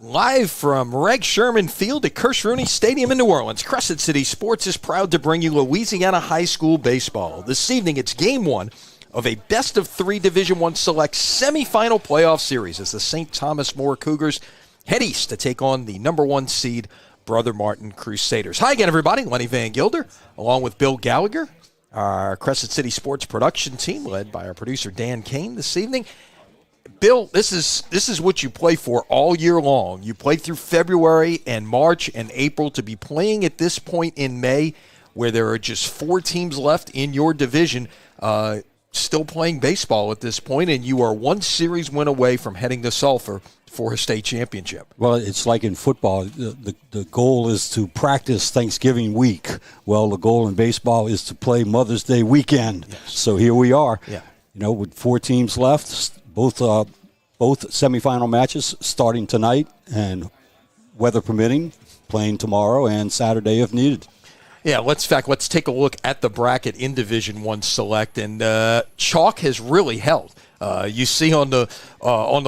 Live from Reg Sherman Field at Kirsch Rooney Stadium in New Orleans, Crescent City Sports is proud to bring you Louisiana High School baseball. This evening, it's Game 1 of a best-of-3 Division I Select semifinal playoff series as the St. Thomas More Cougars head east to take on the number 1 seed Brother Martin Crusaders. Hi again, everybody. Lenny Van Gilder, along with Bill Gallagher, our Crescent City Sports production team, led by our producer Dan Kane this evening. Bill, this is what you play for all year long. You play through February and March and April to be playing at this point in May where there are just 4 teams left in your division still playing baseball at this point, and you are 1 series win away from heading to Sulphur for a state championship. Well, it's like in football. The goal is to practice Thanksgiving week. Well, the goal in baseball is to play Mother's Day weekend. Yes. So here we are, with 4 teams left, both semifinal matches starting tonight and, weather permitting, playing tomorrow and Saturday if needed. Yeah, let's take a look at the bracket in Division I Select, and chalk has really held. You see on the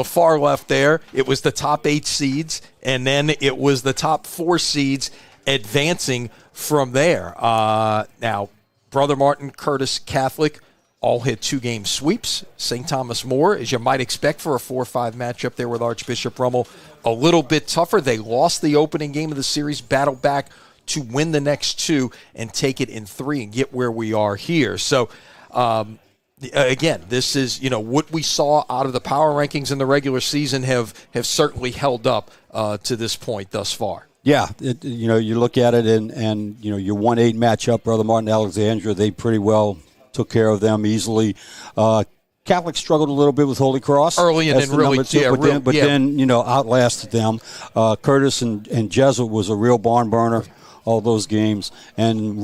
far left there, it was the top 8 seeds, and then it was the top 4 seeds advancing from there. Now, Brother Martin, Curtis Catholic, all hit 2-game sweeps. St. Thomas More, as you might expect for a 4-5 matchup there with Archbishop Rummel, a little bit tougher. They lost the opening game of the series, battled back to win the next 2 and take it in 3 and get where we are here. So, again, this is, what we saw out of the power rankings in the regular season have certainly held up to this point thus far. Yeah, you look at it and your 1-8 matchup, Brother Martin Alexandria, they pretty well took care of them easily. Catholic struggled a little bit with Holy Cross early and then really, then outlasted them. Curtis and Jesuit was a real barn burner all those games. And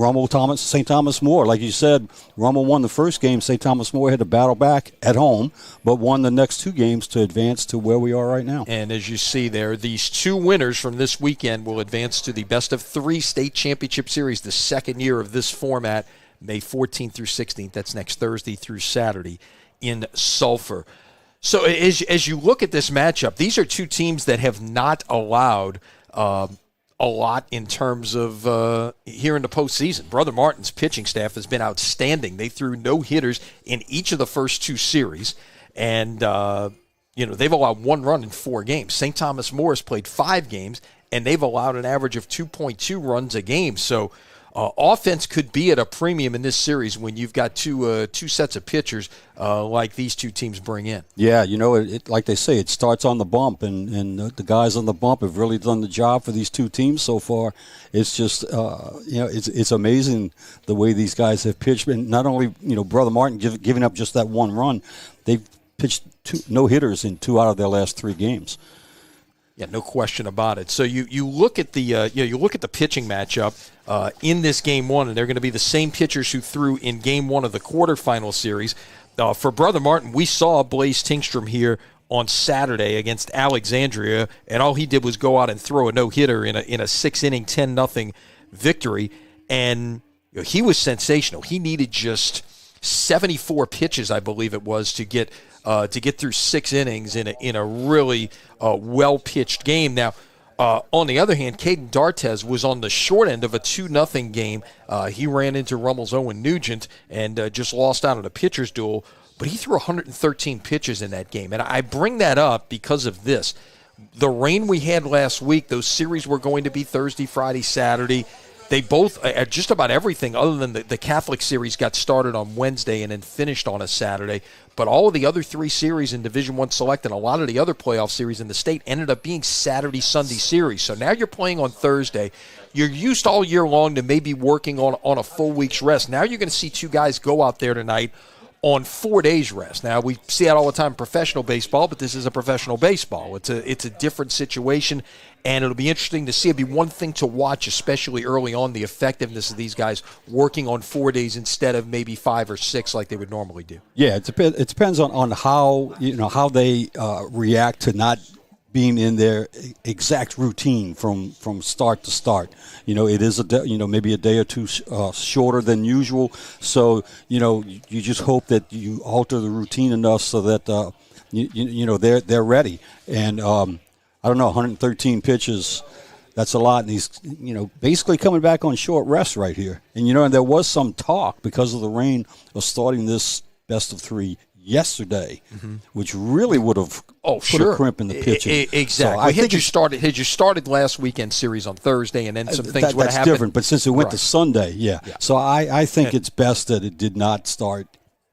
St. Thomas More, like you said, Rummel won the first game. St. Thomas More had to battle back at home, but won the next 2 games to advance to where we are right now. And as you see there, these 2 winners from this weekend will advance to the best-of-3 state championship series, the second year of this format, May 14th through 16th. That's next Thursday through Saturday in Sulphur. So as you look at this matchup, these are 2 teams that have not allowed a lot in terms of here in the postseason. Brother Martin's pitching staff has been outstanding. They threw no hitters in each of the first 2 series, and they've allowed 1 run in 4 games. St. Thomas More has played 5 games, and they've allowed an average of 2.2 runs a game. So offense could be at a premium in this series when you've got two sets of pitchers like these 2 teams bring in. Yeah, like they say, it starts on the bump, and the guys on the bump have really done the job for these 2 teams so far. It's just, it's amazing the way these guys have pitched. And not only, Brother Martin giving up just that 1 run, they've pitched 2 no-hitters in 2 out of their last 3 games. Yeah, no question about it. So you look at the you look at the pitching matchup in this Game 1, and they're going to be the same pitchers who threw in Game 1 of the quarterfinal series. For Brother Martin, we saw Blaze Tingstrom here on Saturday against Alexandria, and all he did was go out and throw a no-hitter in a 6-inning 10-0 victory, and he was sensational. He needed just 74 pitches, I believe it was, to get through 6 innings in a really well-pitched game. Now, on the other hand, Caden Dartez was on the short end of a 2-0 game. He ran into Rummel's Owen Nugent and just lost out on a pitcher's duel, but he threw 113 pitches in that game. And I bring that up because of this. The rain we had last week, those series were going to be Thursday, Friday, Saturday. They both, just about everything other than the Catholic series got started on Wednesday and then finished on a Saturday. But all of the other 3 series in Division I Select and a lot of the other playoff series in the state ended up being Saturday, Sunday series. So now you're playing on Thursday. You're used all year long to maybe working on a full week's rest. Now you're going to see 2 guys go out there tonight on 4 days rest. Now, we see that all the time in professional baseball, but this is a professional baseball. It's a different situation, and it'll be interesting to see. It'll be one thing to watch, especially early on, the effectiveness of these guys working on 4 days instead of maybe 5 or 6 like they would normally do. Yeah, it depends on how they react to not being in their exact routine from start to start. It is maybe a day or 2 shorter than usual. So, you just hope that you alter the routine enough so that, they're ready. And I don't know, 113 pitches. That's a lot, and he's, basically coming back on short rest right here. And, there was some talk because of the rain of starting this best of 3 yesterday, which really would have put a crimp in the pitching. Exactly. So had you started last weekend's series on Thursday, and then some things would have happened. That's different, but since it went to Sunday, yeah. So I think it's best that it did not start.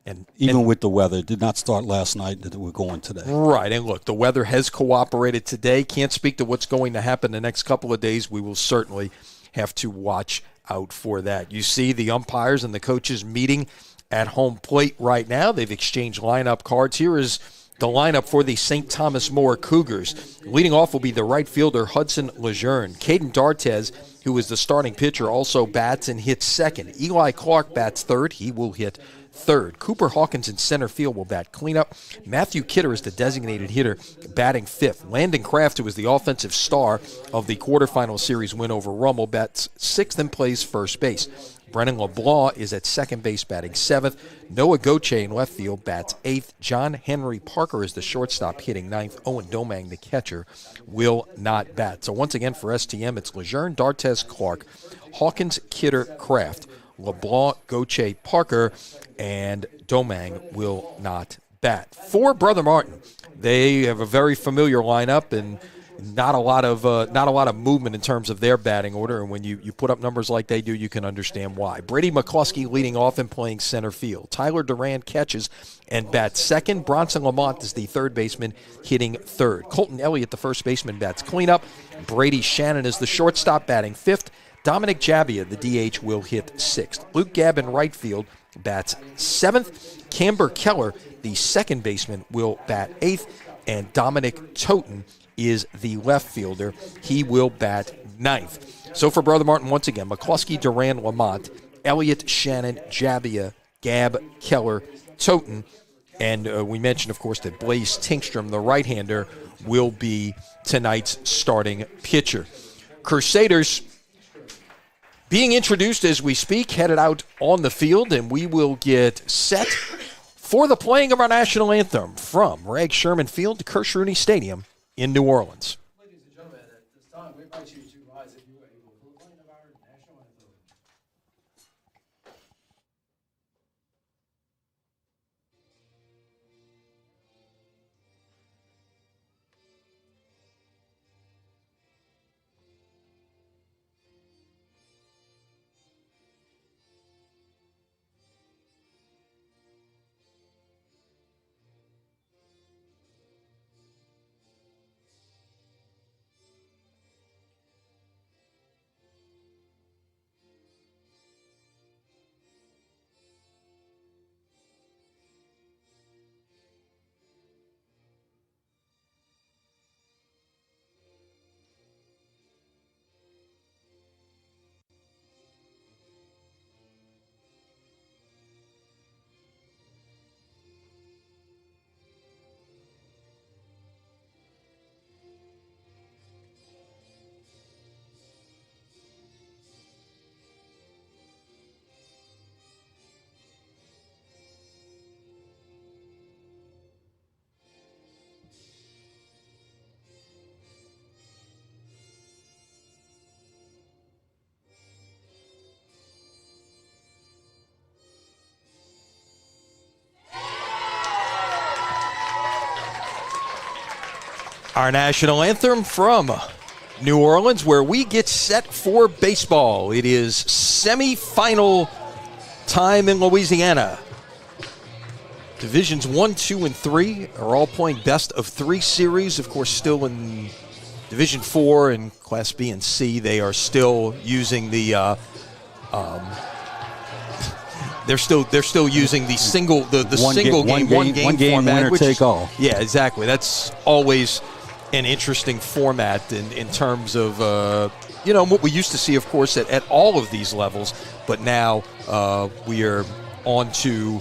And even with the weather, it did not start last night that we're going today. Right. And look, the weather has cooperated today. Can't speak to what's going to happen the next couple of days. We will certainly have to watch out for that. You see the umpires and the coaches meeting at home plate right now. They've exchanged lineup cards. Here is the lineup for the St. Thomas More Cougars. Leading off will be the right fielder, Hudson Lejeune. Caden D'Artez, who is the starting pitcher, also bats and hits second. Eli Clark bats third. He will hit third. Cooper Hawkins in center field will bat cleanup. Matthew Kidder is the designated hitter, batting fifth. Landon Kraft, who is the offensive star of the quarterfinal series win over Rummel, bats sixth and plays first base. Brennan LeBlanc is at second base, batting seventh. Noah Goche in left field bats eighth. John Henry Parker is the shortstop, hitting ninth. Owen Domang, the catcher, will not bat. So once again for STM, it's Lejeune, D'Artez, Clark, Hawkins, Kidder, Kraft, LeBlanc, Goche, Parker, and Domang will not bat. For Brother Martin, they have a very familiar lineup and not a lot of movement in terms of their batting order. And when you put up numbers like they do, you can understand why. Brady McCluskey leading off and playing center field. Tyler Duran catches and bats second. Bronson Lamont is the third baseman, hitting third. Colton Elliott, the first baseman, bats cleanup. Brady Shannon is the shortstop, batting fifth. Dominic Jabia, the DH, will hit sixth. Luke Gabb in right field bats seventh. Camber Keller, the second baseman, will bat eighth. And Dominic Toten is the left fielder. He will bat ninth. So for Brother Martin, once again, McCluskey, Duran, Lamont, Elliott, Shannon, Jabia, Gabb, Keller, Toten. And we mentioned, of course, that Blaze Tinkstrom, the right-hander, will be tonight's starting pitcher. Crusaders being introduced as we speak, headed out on the field, and we will get set for the playing of our national anthem from Rag Sherman Field to Kirsch Rooney Stadium in New Orleans. Ladies and gentlemen, at this time, we invite you to rise if you are able for the playing of our national anthem. Our national anthem from New Orleans, where we get set for baseball. It is semifinal time in Louisiana. Divisions 1, 2, and 3 are all playing best of 3 series. Of course, still in Division 4 and Class B and C, they are still using the they're still using the single one game format, winner take all. Yeah, exactly. That's always an interesting format in terms of what we used to see, of course, at all of these levels. But now we are on to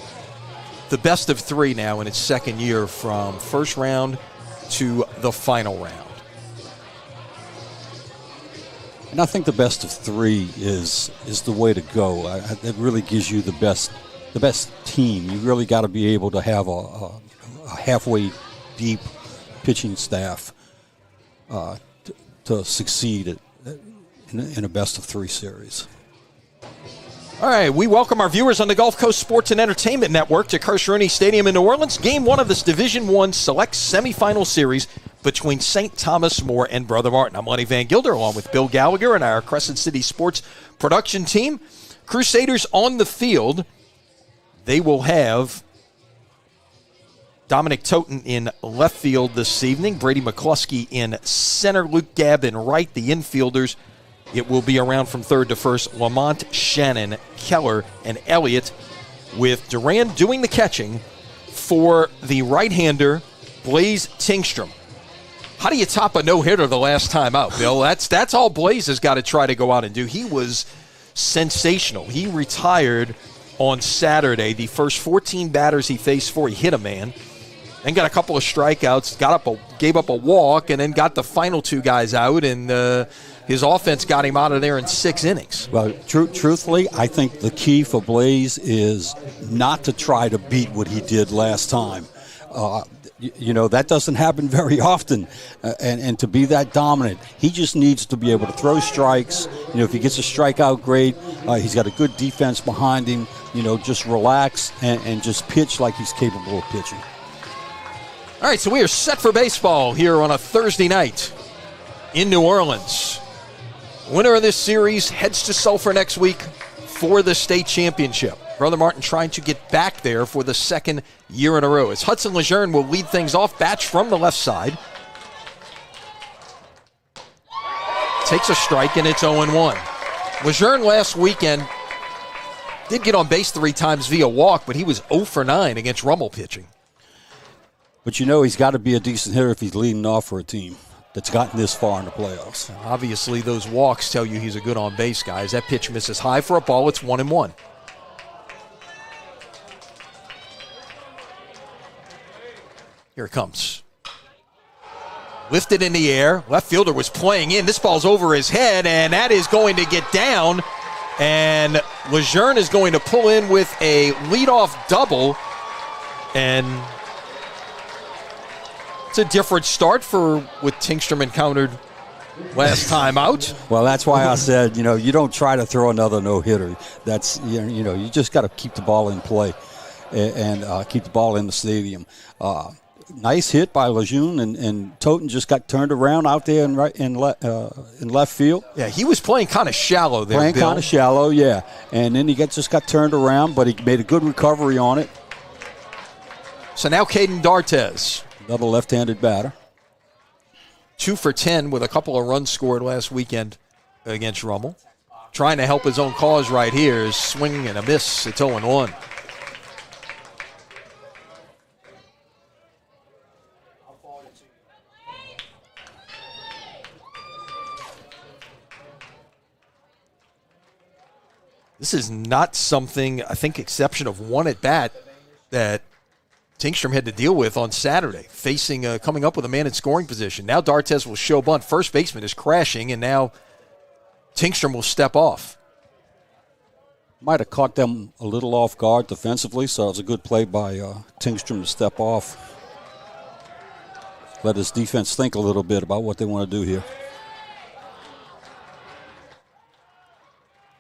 the best of 3 now in its second year, from first round to the final round. And I think the best of 3 is the way to go. It really gives you the best team. You really got to be able to have a halfway deep pitching staff. to succeed in a best-of-3 series. All right, we welcome our viewers on the Gulf Coast Sports and Entertainment Network to Crescent Stadium in New Orleans. Game 1 of this Division I Select Semifinal Series between St. Thomas More and Brother Martin. I'm Lenny Van Gilder along with Bill Gallagher and our Crescent City Sports production team. Crusaders on the field. They will have Dominic Toten in left field this evening. Brady McCluskey in center. Luke Gabb in right. The infielders, it will be around from third to first. Lamont, Shannon, Keller, and Elliott, with Duran doing the catching for the right-hander, Blaze Tingstrom. How do you top a no-hitter the last time out, Bill? That's all Blaze has got to try to go out and do. He was sensational. He retired on Saturday. The first 14 batters he faced for, he hit a man, then got a couple of strikeouts, gave up a walk, and then got the final 2 guys out, and his offense got him out of there in 6 innings. Well, truthfully, I think the key for Blaze is not to try to beat what he did last time. That doesn't happen very often, and to be that dominant, he just needs to be able to throw strikes. If he gets a strikeout, great. He's got a good defense behind him. Just relax and just pitch like he's capable of pitching. All right, so we are set for baseball here on a Thursday night in New Orleans. Winner of this series heads to Sulphur next week for the state championship. Brother Martin trying to get back there for the 2nd year in a row. As Hudson Lejeune will lead things off. Batch from the left side. Takes a strike, and it's 0-1. Lejeune last weekend did get on base 3 times via walk, but he was 0 for 9 against Rummel pitching. But he's got to be a decent hitter if he's leading off for a team that's gotten this far in the playoffs. Obviously, those walks tell you he's a good on-base guy. As that pitch misses high for a ball, it's 1-1. Here it comes. Lifted in the air. Left fielder was playing in. This ball's over his head, and that is going to get down. And Lejeune is going to pull in with a leadoff double. And it's a different start for what Tingstrom encountered last time out. Well, that's why I said, you don't try to throw another no-hitter. That's, you just got to keep the ball in play and keep the ball in the stadium. Nice hit by Lejeune, and Toten just got turned around out there in left field. Yeah, he was playing kind of shallow there, Playing kind of shallow, yeah. And then he just got turned around, but he made a good recovery on it. So now Caden D'Artes. Another left-handed batter. 2 for 10 with a couple of runs scored last weekend against Rummel. Trying to help his own cause right here is swing and a miss. It's 0-1. This is not something, I think, exception of one at bat that Tingstrom had to deal with on Saturday, coming up with a man in scoring position. Now D'Artes will show bunt. First baseman is crashing, and now Tingstrom will step off. Might have caught them a little off guard defensively, so it was a good play by Tingstrom to step off. Let his defense think a little bit about what they want to do here.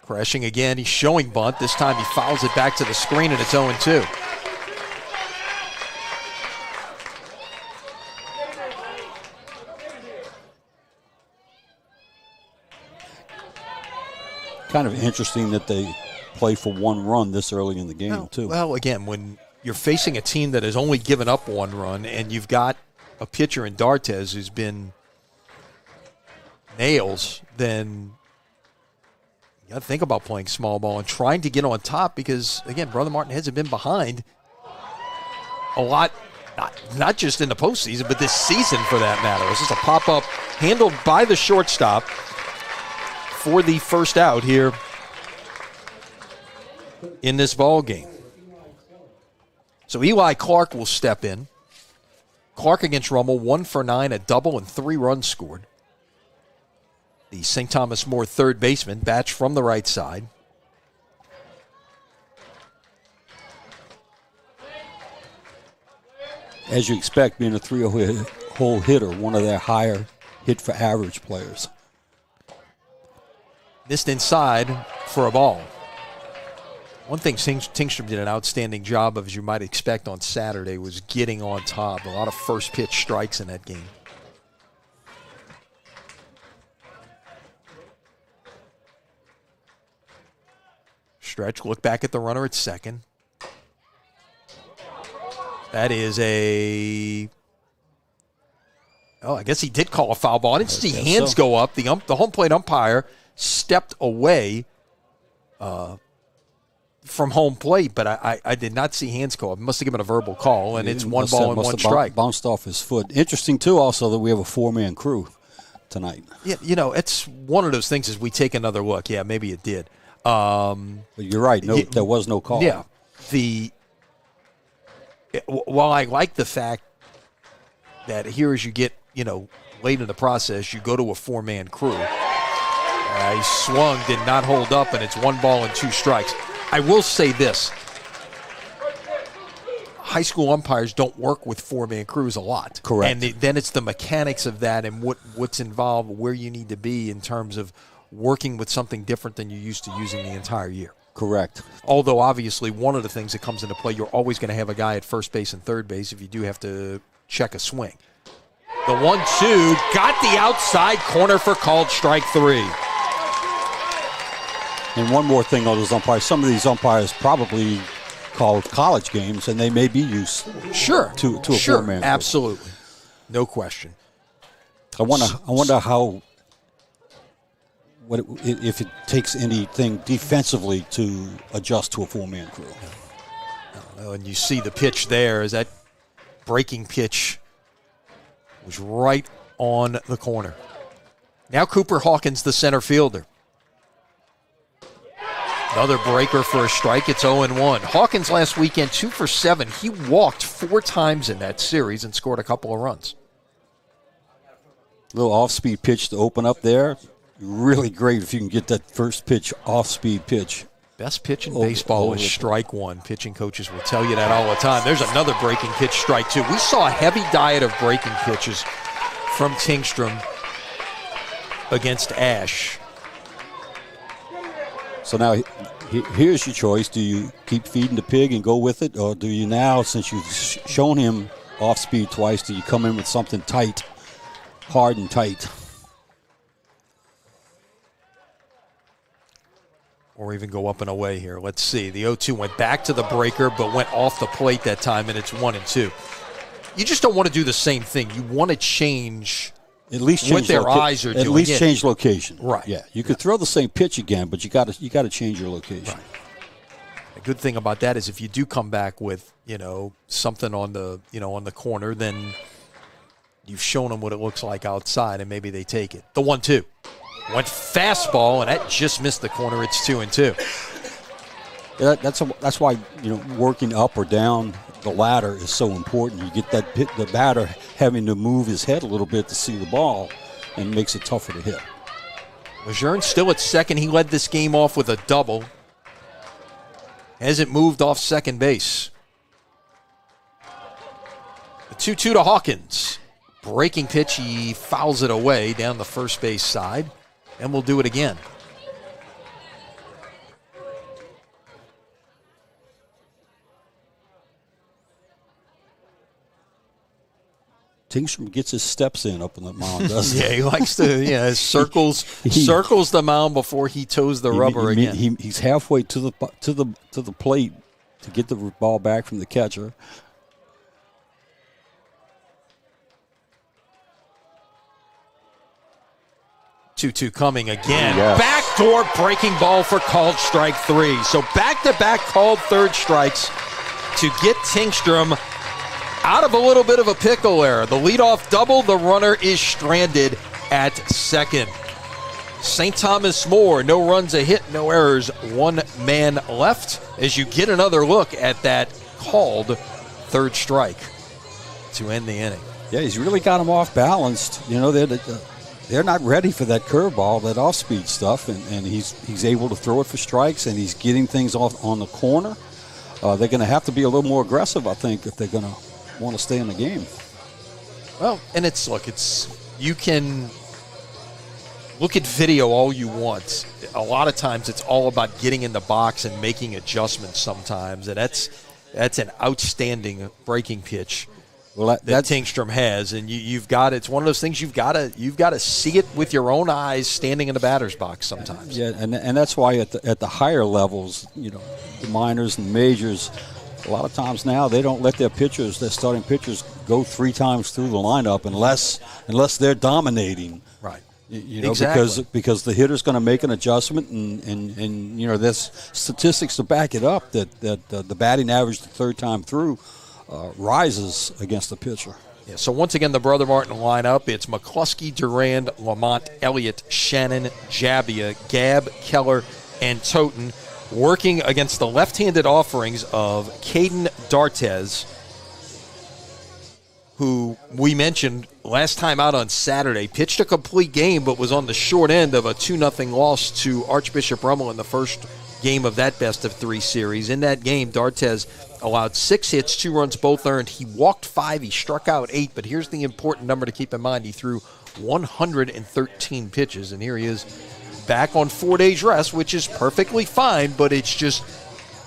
Crashing again. He's showing bunt. This time he fouls it back to the screen, and it's 0-2. Kind of interesting that they play for 1 run this early in the game, too. Well, again, when you're facing a team that has only given up 1 run, and you've got a pitcher in D'Artes who's been nails, then you got to think about playing small ball and trying to get on top because, again, Brother Martin hasn't been behind a lot, not just in the postseason, but this season for that matter. It's just a pop-up handled by the shortstop for the first out here in this ball game. So Eli Clark will step in. Clark against Rummel, 1 for 9, a double, and 3 runs scored. The St. Thomas More third baseman, Batch from the right side. As you expect, being a 3-hole hitter, one of their higher hit for average players. Missed inside for a ball. One thing Tingstrom did an outstanding job of, as you might expect on Saturday, was getting on top. A lot of first pitch strikes in that game. Stretch, look back at the runner at second. That is I guess he did call a foul ball. I didn't see hands go up. The home plate umpire stepped away from home plate, but I did not see hands go up. Must have given a verbal call, and it's one ball and one strike. Bounced off his foot. Interesting, too, also, that we have a four-man crew tonight. Yeah, it's one of those things as we take another look. Yeah, maybe it did. But you're right. There was no call. Yeah. While I like the fact that here as you get, late in the process, you go to a four-man crew. He swung, did not hold up, and it's one ball and two strikes. I will say this. High school umpires don't work with four-man crews a lot. Correct. And then it's the mechanics of that and what's involved, where you need to be in terms of working with something different than you're used to using the entire year. Correct. Although, obviously, one of the things that comes into play, you're always going to have a guy at first base and third base if you do have to check a swing. The 1-2 got the outside corner for called strike three. And one more thing on those umpires. Some of these umpires probably called college games, and they may be used to a four-man. Absolutely. No question. I wonder how if it takes anything defensively to adjust to a four-man crew. And you see the pitch there, is that breaking pitch was right on the corner. Now Cooper Hawkins, the center fielder. Another breaker for a strike. It's 0-1. Hawkins last weekend, 2 for 7. He walked 4 times in that series and scored a couple of runs. Little off-speed pitch to open up there. Really great if you can get that first pitch, off-speed pitch. Best pitch in baseball is strike one. Pitching coaches will tell you that all the time. There's another breaking pitch, strike two. We saw a heavy diet of breaking pitches from Tingstrom against Ash. So now here's your choice. Do you keep feeding the pig and go with it, or do you now, since you've shown him off-speed twice, do you come in with something tight, hard and tight? Or even go up and away here. Let's see. The 0-2 went back to the breaker, but went off the plate that time, and it's 1-2. You just don't want to do the same thing. You want to change at least what their eyes are doing. At least change location. Right. Yeah. You could throw the same pitch again, but you got to change your location. Right. The good thing about that is if you do come back with, something on the, on the corner, then you've shown them what it looks like outside, and maybe they take it. The 1-2 went fastball, and that just missed the corner. It's 2-2. That's why working up or down the ladder is so important. You get the batter having to move his head a little bit to see the ball, and makes it tougher to hit. Lejeune still at second. He led this game off with a double. Hasn't moved off second base. The 2-2 to Hawkins. Breaking pitch, he fouls it away down the first base side, and we'll do it again. Tingstrom gets his steps in up on the mound, doesn't he? Yeah, he likes to, circles the mound before he toes the rubber again. He's halfway to the plate to get the ball back from the catcher. Two coming again. Yes. Backdoor breaking ball for called strike three. So back-to-back called third strikes to get Tingstrom out of a little bit of a pickle there. The leadoff double, the runner is stranded at second. St. Thomas More, no runs, a hit, no errors, 1 man left as you get another look at that called third strike to end the inning. Yeah, he's really got him off balanced. They're not ready for that curveball, that off-speed stuff, and he's able to throw it for strikes, and he's getting things off on the corner. They're going to have to be a little more aggressive, I think, if they're going to want to stay in the game. Well, and it's you can look at video all you want. A lot of times it's all about getting in the box and making adjustments sometimes, and that's an outstanding breaking pitch that Tingstrom has, and you've got it's one of those things you've got to see it with your own eyes standing in the batter's box sometimes. Yeah, and that's why at the higher levels, the minors and majors, a lot of times now they don't let their starting pitchers, go 3 times through the lineup unless they're dominating. Right. Exactly. because the hitter's going to make an adjustment, and there's statistics to back it up that the batting average the third time through rises against the pitcher. Yeah, so once again, the Brother Martin lineup, it's McCluskey, Durand, Lamont, Elliott, Shannon, Jabia, Gabb, Keller, and Toten, working against the left-handed offerings of Caden D'Artes, who we mentioned last time out on Saturday, pitched a complete game but was on the short end of a 2-0 loss to Archbishop Rummel in the first game of that best-of-3 series. In that game, D'Artes allowed 6 hits, 2 runs, both earned. He walked 5, he struck out 8, but here's the important number to keep in mind. He threw 113 pitches, and here he is back on 4 days rest, which is perfectly fine, but it's just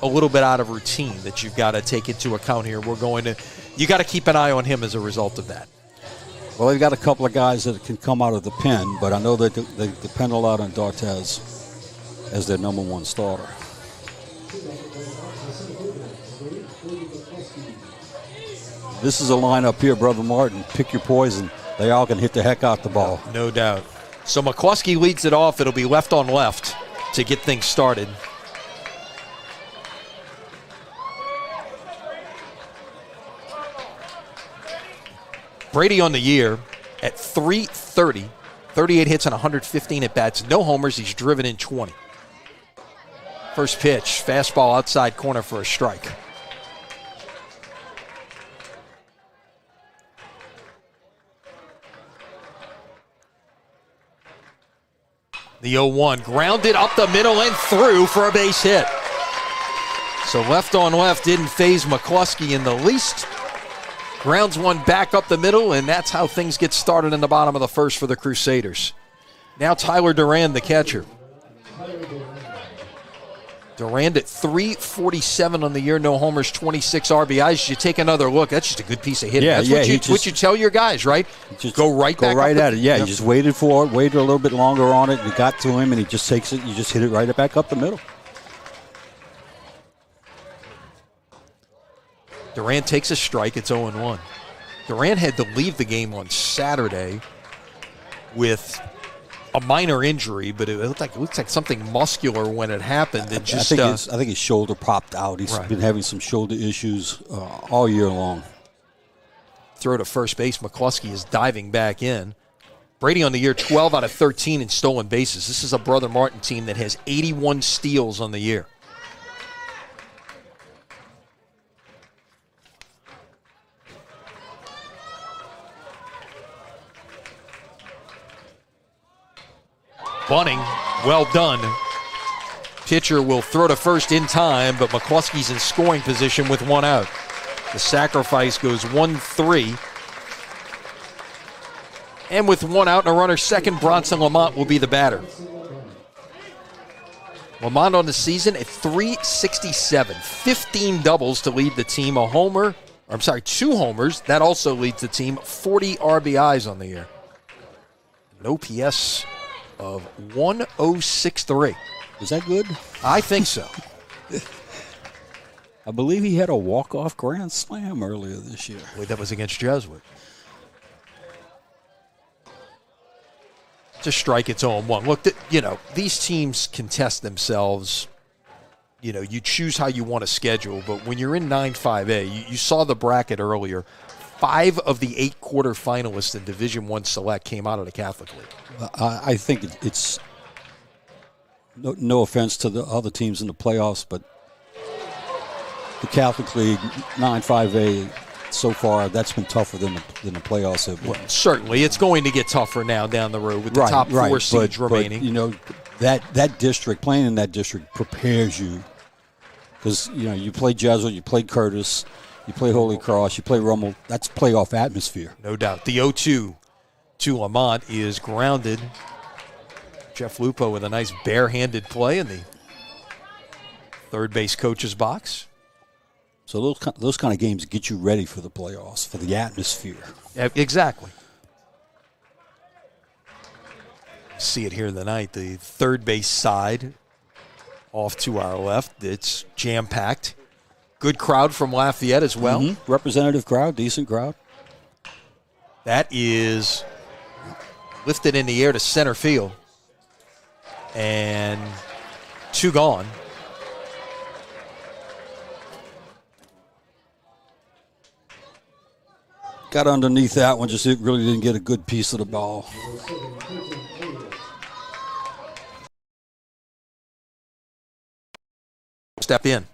a little bit out of routine that you've got to take into account here. You got to keep an eye on him as a result of that. Well, they've got a couple of guys that can come out of the pen, but I know that they depend a lot on D'Artes as their number 1 starter. This is a lineup here, Brother Martin. Pick your poison. They all can hit the heck out the ball. No doubt. So McCluskey leads it off. It'll be left on left to get things started. Brady on the year at .330, 38 hits and 115 at-bats. No homers. He's driven in 20. First pitch, fastball outside corner for a strike. The 0-1, grounded up the middle and through for a base hit. So left on left didn't faze McCluskey in the least. Grounds one back up the middle, and that's how things get started in the bottom of the first for the Crusaders. Now Tyler Durand, the catcher. Durand at .347 on the year, no homers, 26 RBIs. You take another look, that's just a good piece of hitting. That's what you tell your guys, right? Just go right at it. Yeah, yep. He just waited for it, waited a little bit longer on it, and it got to him, and he just takes it, you just hit it right back up the middle. Durand takes a strike, it's 0-1. Durand had to leave the game on Saturday with a minor injury, but it looks like something muscular when it happened. I think his shoulder popped out. He's been having some shoulder issues all year long. Throw to first base. McCluskey is diving back in. Brady on the year, 12 out of 13 in stolen bases. This is a Brother Martin team that has 81 steals on the year. Bunting, well done. Pitcher will throw to first in time, but McCluskey's in scoring position with 1 out. The sacrifice goes 1-3. And with 1 out and a runner second, Bronson Lamont will be the batter. Lamont on the season at .367, 15 doubles to lead the team. 2 homers. That also leads the team. 40 RBIs on the year. An OPS of 1.063. Is that good? I think so. I believe he had a walk-off grand slam earlier this year. I believe that was against Jesuit. To strike, it's 0-1. Look, these teams can test themselves. You choose how you want to schedule, but when you're in 9-5A, you saw the bracket earlier. 5 of the 8 quarterfinalists in Division I Select came out of the Catholic League. I think it's no offense to the other teams in the playoffs, but the Catholic League 9-5A so far, that's been tougher than the playoffs have been. Well, certainly, it's going to get tougher now down the road with the top 4 seeds remaining. But, that district, playing in that district prepares you because you play Jesuit, you play Curtis. You play Holy Cross, you play Rummel. That's playoff atmosphere. No doubt. The 0-2 to Lamont is grounded. Jeff Lupo with a nice barehanded play in the third base coach's box. So those kind of games get you ready for the playoffs, for the atmosphere. Yeah, exactly. See it here tonight. The third base side off to our left. It's jam-packed. Good crowd from Lafayette as well. Mm-hmm. Representative crowd, decent crowd. That is lifted in the air to center field. And 2 gone. Got underneath that one, just really didn't get a good piece of the ball. Step in.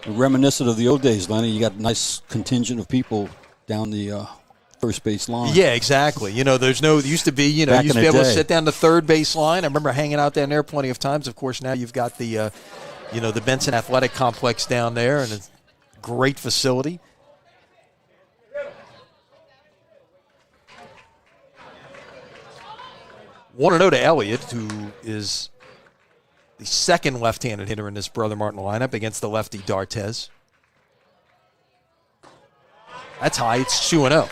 Reminiscent of the old days, Lenny. You got a nice contingent of people down the first base line. Yeah, exactly. There used to be, you used to be able to sit down the third base line. I remember hanging out down there plenty of times. Of course, now you've got the, the Benson Athletic Complex down there, and it's a great facility. Want to know to Elliott, who is the second left-handed hitter in this Brother Martin lineup against the lefty D'Artes. That's high. It's 2-0.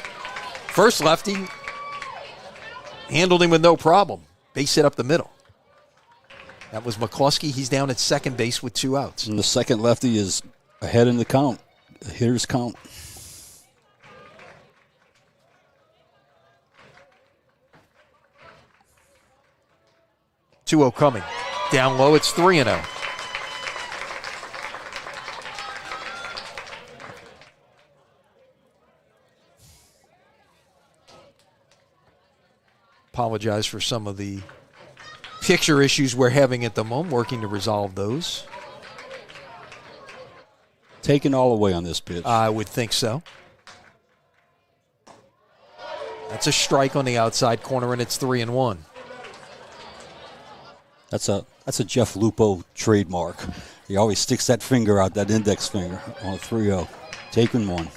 First lefty handled him with no problem. Base hit up the middle. That was McCluskey. He's down at second base with 2 outs. And the second lefty is ahead in the count, the hitter's count. Two-0 coming. Down low, it's 3-0. Apologize for some of the picture issues we're having at the moment, working to resolve those. Taken all away on this pitch. I would think so. That's a strike on the outside corner, and it's 3-1. That's a Jeff Lupo trademark. He always sticks that finger out, that index finger, on a 3-0. Taking one.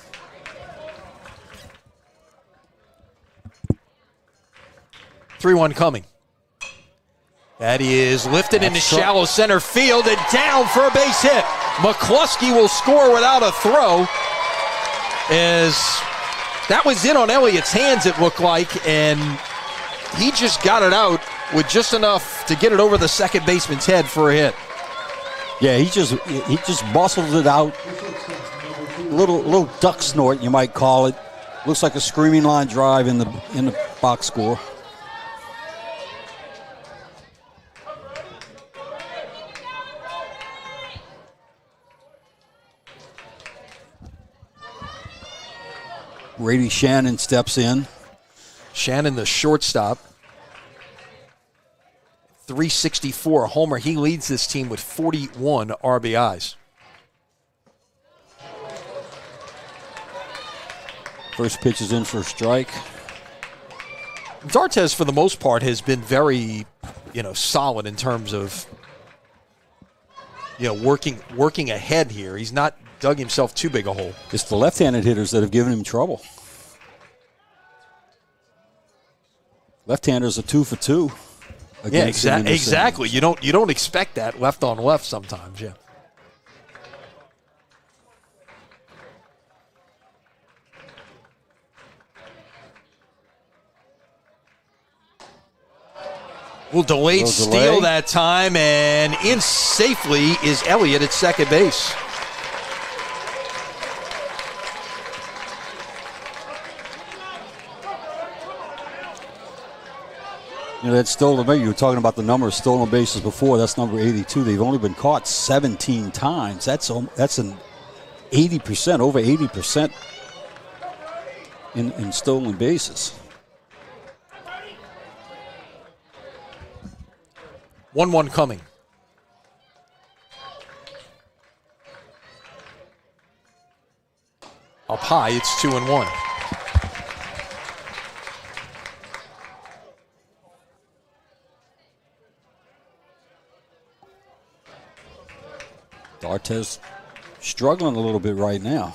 Three-one coming. That is lifted into shallow center field and down for a base hit. McCluskey will score without a throw, as that was in on Elliott's hands, it looked like, and he just got it out with just enough to get it over the second baseman's head for a hit. Yeah, he just bustled it out. Little duck snort, you might call it. Looks like a screaming line drive in the box score. Brady Shannon steps in. Shannon, the shortstop. 364, a homer. He leads this team with 41 RBIs. First pitch is in for a strike. D'Artes, for the most part, has been very, solid in terms of, working ahead here. He's not dug himself too big a hole. It's the left-handed hitters that have given him trouble. Left-handers are 2 for 2. Yeah, exactly. You don't expect that left on left sometimes. Yeah. Will delayed steal that time, and in safely is Elliott at second base. That stolen base, you were talking about the number of stolen bases before. That's number 82. They've only been caught 17 times. That's an 80%, over 80% in stolen bases. 1-1 coming. Up high, it's 2-1. D'Artes struggling a little bit right now.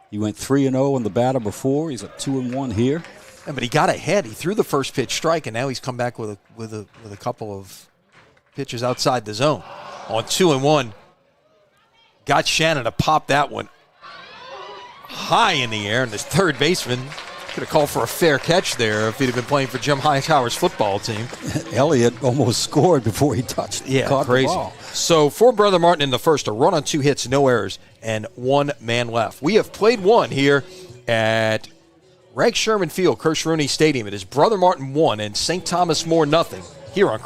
He went 3-0 in the batter before. He's at 2-1 here. Yeah, but he got ahead. He threw the first pitch strike, and now he's come back with a couple of pitches outside the zone. On 2-1, got Shannon to pop that one high in the air, and his third baseman could have called for a fair catch there if he'd have been playing for Jim Hightower's football team. Elliott almost scored before he caught crazy. the ball. So for Brother Martin in the first, a run on 2 hits, no errors, and 1 man left. We have played one here at Reg Sherman Field, Kersh-Rooney Stadium. It is Brother Martin 1 and St. Thomas More nothing here on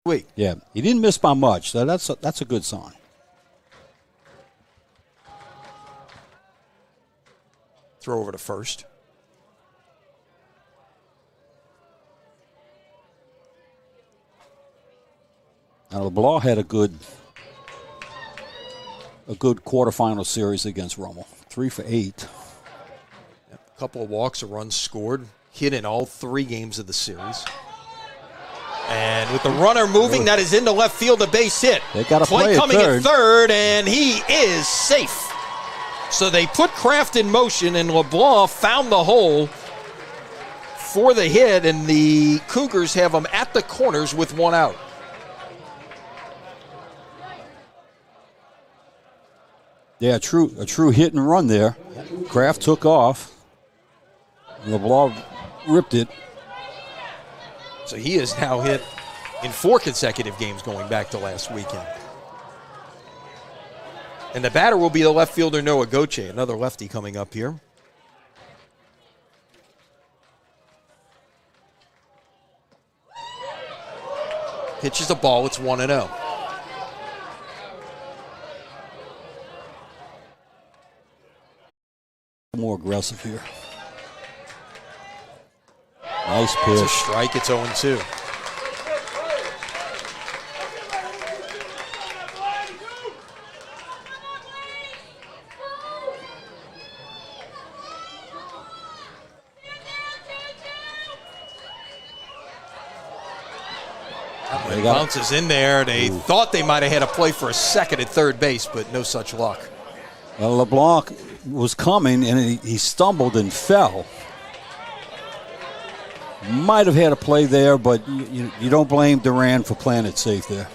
week. Yeah, he didn't miss by much. So that's a good sign. Throw over to first. Now LeBlanc had a good quarterfinal series against Rummel. 3 for 8. A couple of walks, a run scored. Hit in all 3 games of the series. And with the runner moving, that is into left field, a base hit. They got a play coming at at third, and he is safe. So they put Kraft in motion, and LeBlanc found the hole for the hit, and the Cougars have him at the corners with 1 out. Yeah, a true hit and run there. Kraft took off. LeBlanc ripped it. So he has now hit in 4 consecutive games going back to last weekend. And the batter will be the left fielder Noah Goche, another lefty coming up here. Pitches a ball, it's 1-0. More aggressive here. Nice pitch. It's a strike, it's 0-2. Bounces in there. They thought they might have had a play for a second at third base, but no such luck. Well, LeBlanc was coming, and he stumbled and fell. Might have had a play there, but you don't blame Duran for playing it safe there.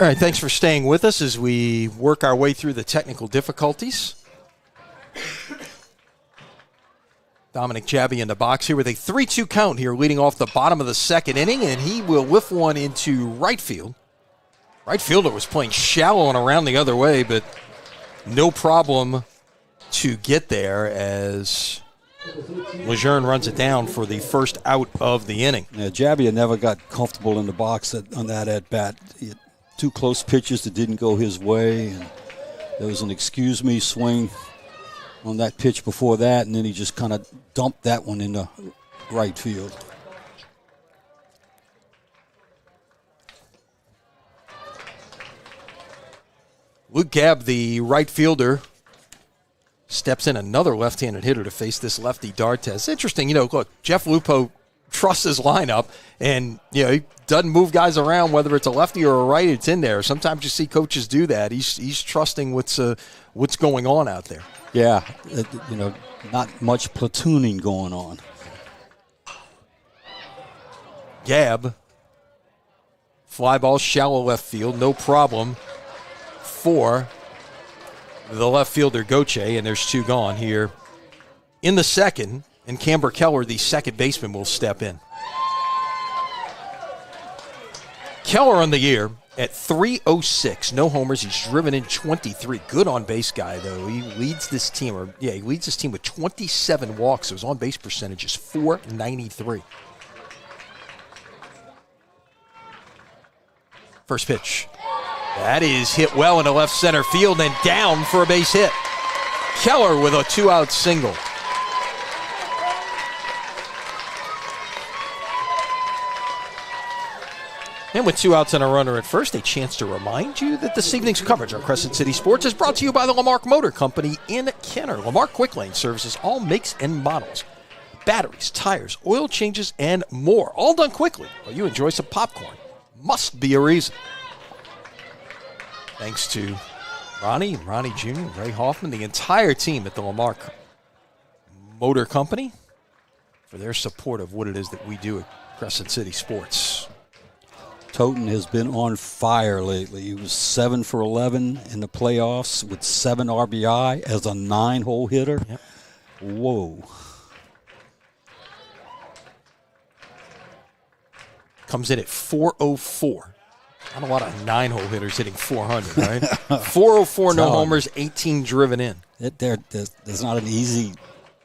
All right, thanks for staying with us as we work our way through the technical difficulties. Dominic Jabby in the box here with a 3-2 count here, leading off the bottom of the second inning, and he will lift one into right field. Right fielder was playing shallow and around the other way, but no problem to get there as Lejeune runs it down for the first out of the inning. Yeah, Jabby never got comfortable in the box on that at-bat. 2 close pitches that didn't go his way, and there was an excuse me swing on that pitch before that, and then he just kind of dumped that one in the right field. Luke Gabb, the right fielder, steps in, another left-handed hitter to face this lefty D'Artes. Interesting, look, Jeff Lupo trusts his lineup, and he doesn't move guys around, whether it's a lefty or a right, it's in there. Sometimes you see coaches do that. He's trusting what's going on out there. Yeah, not much platooning going on. Gabb, fly ball, shallow left field, no problem for the left fielder Goche, and there's 2 gone here in the second, and Camber Keller, the second baseman, will step in. Keller on the year at .306, no homers. He's driven in 23. Good on base guy, though. He leads this team, with 27 walks. So his on base percentage is .493. First pitch. That is hit well into left center field and down for a base hit. Keller with a 2-out single. And with 2 outs and a runner at first, a chance to remind you that this evening's coverage on Crescent City Sports is brought to you by the Lamarck Motor Company in Kenner. Lamarck Quick Lane services all makes and models. Batteries, tires, oil changes, and more. All done quickly while you enjoy some popcorn. Must be a reason. Thanks to Ronnie and Ronnie Jr., and Ray Hoffman, the entire team at the Lamarck Motor Company for their support of what it is that we do at Crescent City Sports. Toten has been on fire lately. He was 7 for 11 in the playoffs with 7 RBI as a 9-hole hitter. Yep. Whoa. Comes in at 404. Not a lot of 9-hole hitters hitting 400, right? 404, no homers, 18 driven in. There's not an easy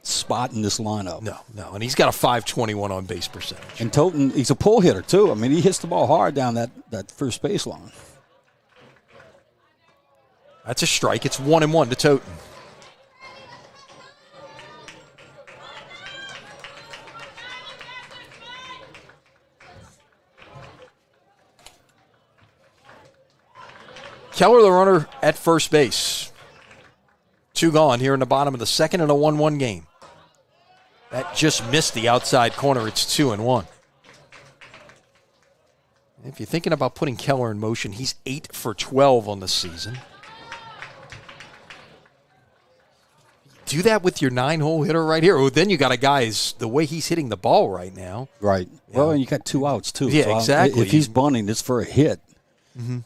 spot in this lineup. No. And he's got a 521 on base percentage. And Toten, he's a pull hitter, too. I mean, he hits the ball hard down that first baseline. That's a strike. It's 1-1 to Toten. Keller, the runner at first base. 2 gone here in the bottom of the second in a 1-1 game. That just missed the outside corner. It's 2-1. If you're thinking about putting Keller in motion, he's 8 for 12 on the season. Do that with your 9-hole hitter right here. Oh, then you got a guy, the way he's hitting the ball right now. Right. Yeah. Well, and you got 2 outs, too. Yeah, so exactly. If he's bunting, it's for a hit. Mm-hmm.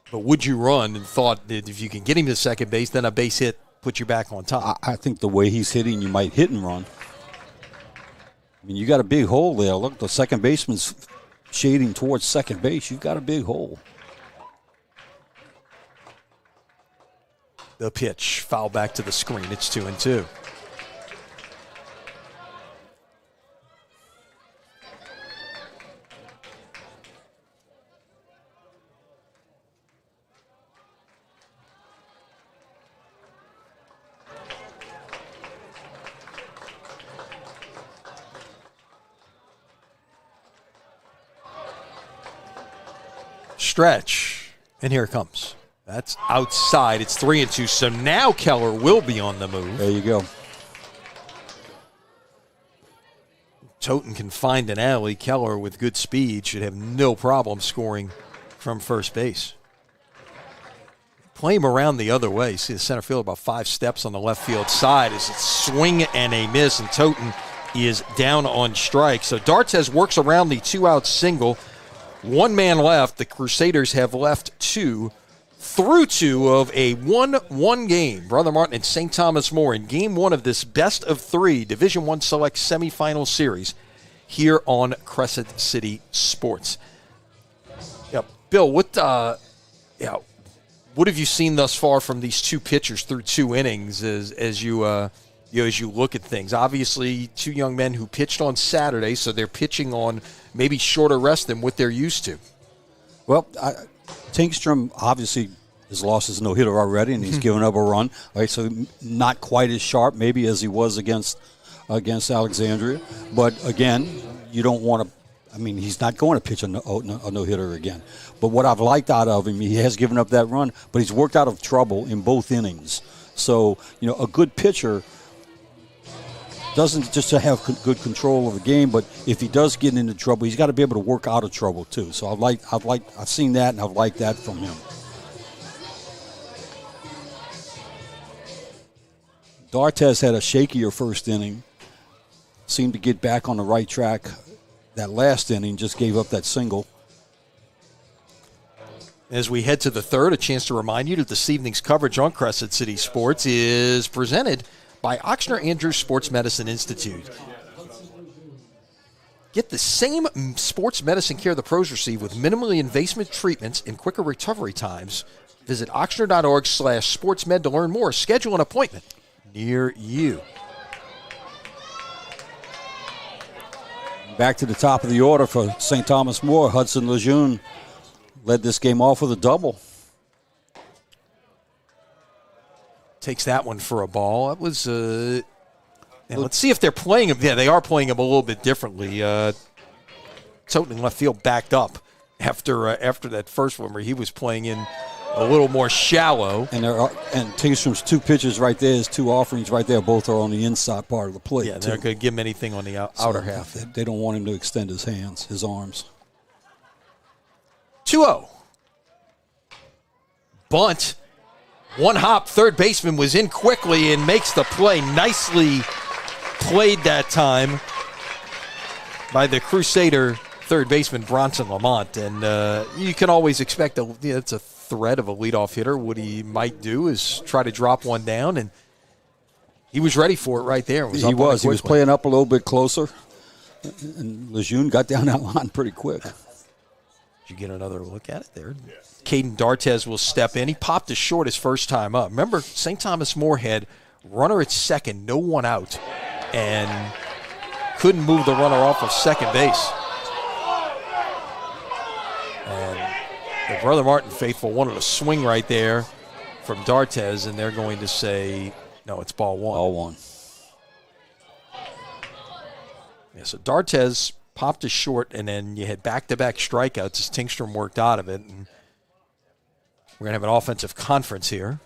But would you run and thought that if you can get him to second base, then a base hit put you back on top? I think the way he's hitting, you might hit and run. I mean, you got a big hole there. Look, the second baseman's shading towards second base. You've got a big hole. The pitch, foul back to the screen. It's 2-2. Stretch, and here it comes. That's outside. It's 3-2. So now Keller will be on the move. There you go. Toten can find an alley. Keller, with good speed, should have no problem scoring from first base. Play him around the other way. See the center field about 5 steps on the left field side as it's swing and a miss, and Toten is down on strike. So D'Artes works around the 2-out single. 1 man left. The Crusaders have left 2 through 2 of a 1-1 game. Brother Martin and St. Thomas More in game 1 of this best of 3 Division I Select semifinal series here on Crescent City Sports. Yeah, Bill, what have you seen thus far from these 2 pitchers through 2 innings as you look at things? Obviously, 2 young men who pitched on Saturday, so they're pitching on maybe shorter rest than what they're used to. Well, Tinkstrom obviously has lost his no-hitter already, and he's given up a run. Right, so not quite as sharp maybe as he was against Alexandria. But, again, you don't want to – I mean, he's not going to pitch a no-hitter again. But what I've liked out of him, he has given up that run, but he's worked out of trouble in both innings. So, a good pitcher – doesn't just have good control of the game, but if he does get into trouble, he's got to be able to work out of trouble too. So I've seen that, and I've liked that from him. D'Artes had a shakier first inning, seemed to get back on the right track. That last inning just gave up that single. As we head to the third, a chance to remind you that this evening's coverage on Crescent City Sports is presented by Ochsner Andrews Sports Medicine Institute. Get the same sports medicine care the pros receive with minimally invasive treatments and quicker recovery times. Visit ochsner.org/sportsmed to learn more. Schedule an appointment near you. Back to the top of the order for St. Thomas More. Hudson Lejeune led this game off with a double. Takes that one for a ball. That was let's see if they're playing him. Yeah, they are playing him a little bit differently. totally left field backed up after that first one where he was playing in a little more shallow. And Tingstrom's two pitches right there, his two offerings right there, both are on the inside part of the plate. Yeah, they're not going to give him anything on the outer half. They don't want him to extend his hands, his arms. 2-0. Bunt. One hop, third baseman was in quickly and makes the play. Nicely played that time by the Crusader third baseman Bronson Lamont. And you can always expect it's a threat of a leadoff hitter. What he might do is try to drop one down, and he was ready for it right there. He was playing up a little bit closer, and Lejeune got down that line pretty quick. Did you get another look at it there? Caden D'Artes will step in. He popped his short his first time up. Remember, St. Thomas Moorhead, runner at second, no one out, and couldn't move the runner off of second base. And the Brother Martin faithful wanted a swing right there from D'Artes, and they're going to say, no, it's ball one. Ball one. Yeah, so D'Artes popped his short, and then you had back-to-back strikeouts as Tingstrom worked out of it. And we're going to have an offensive conference here.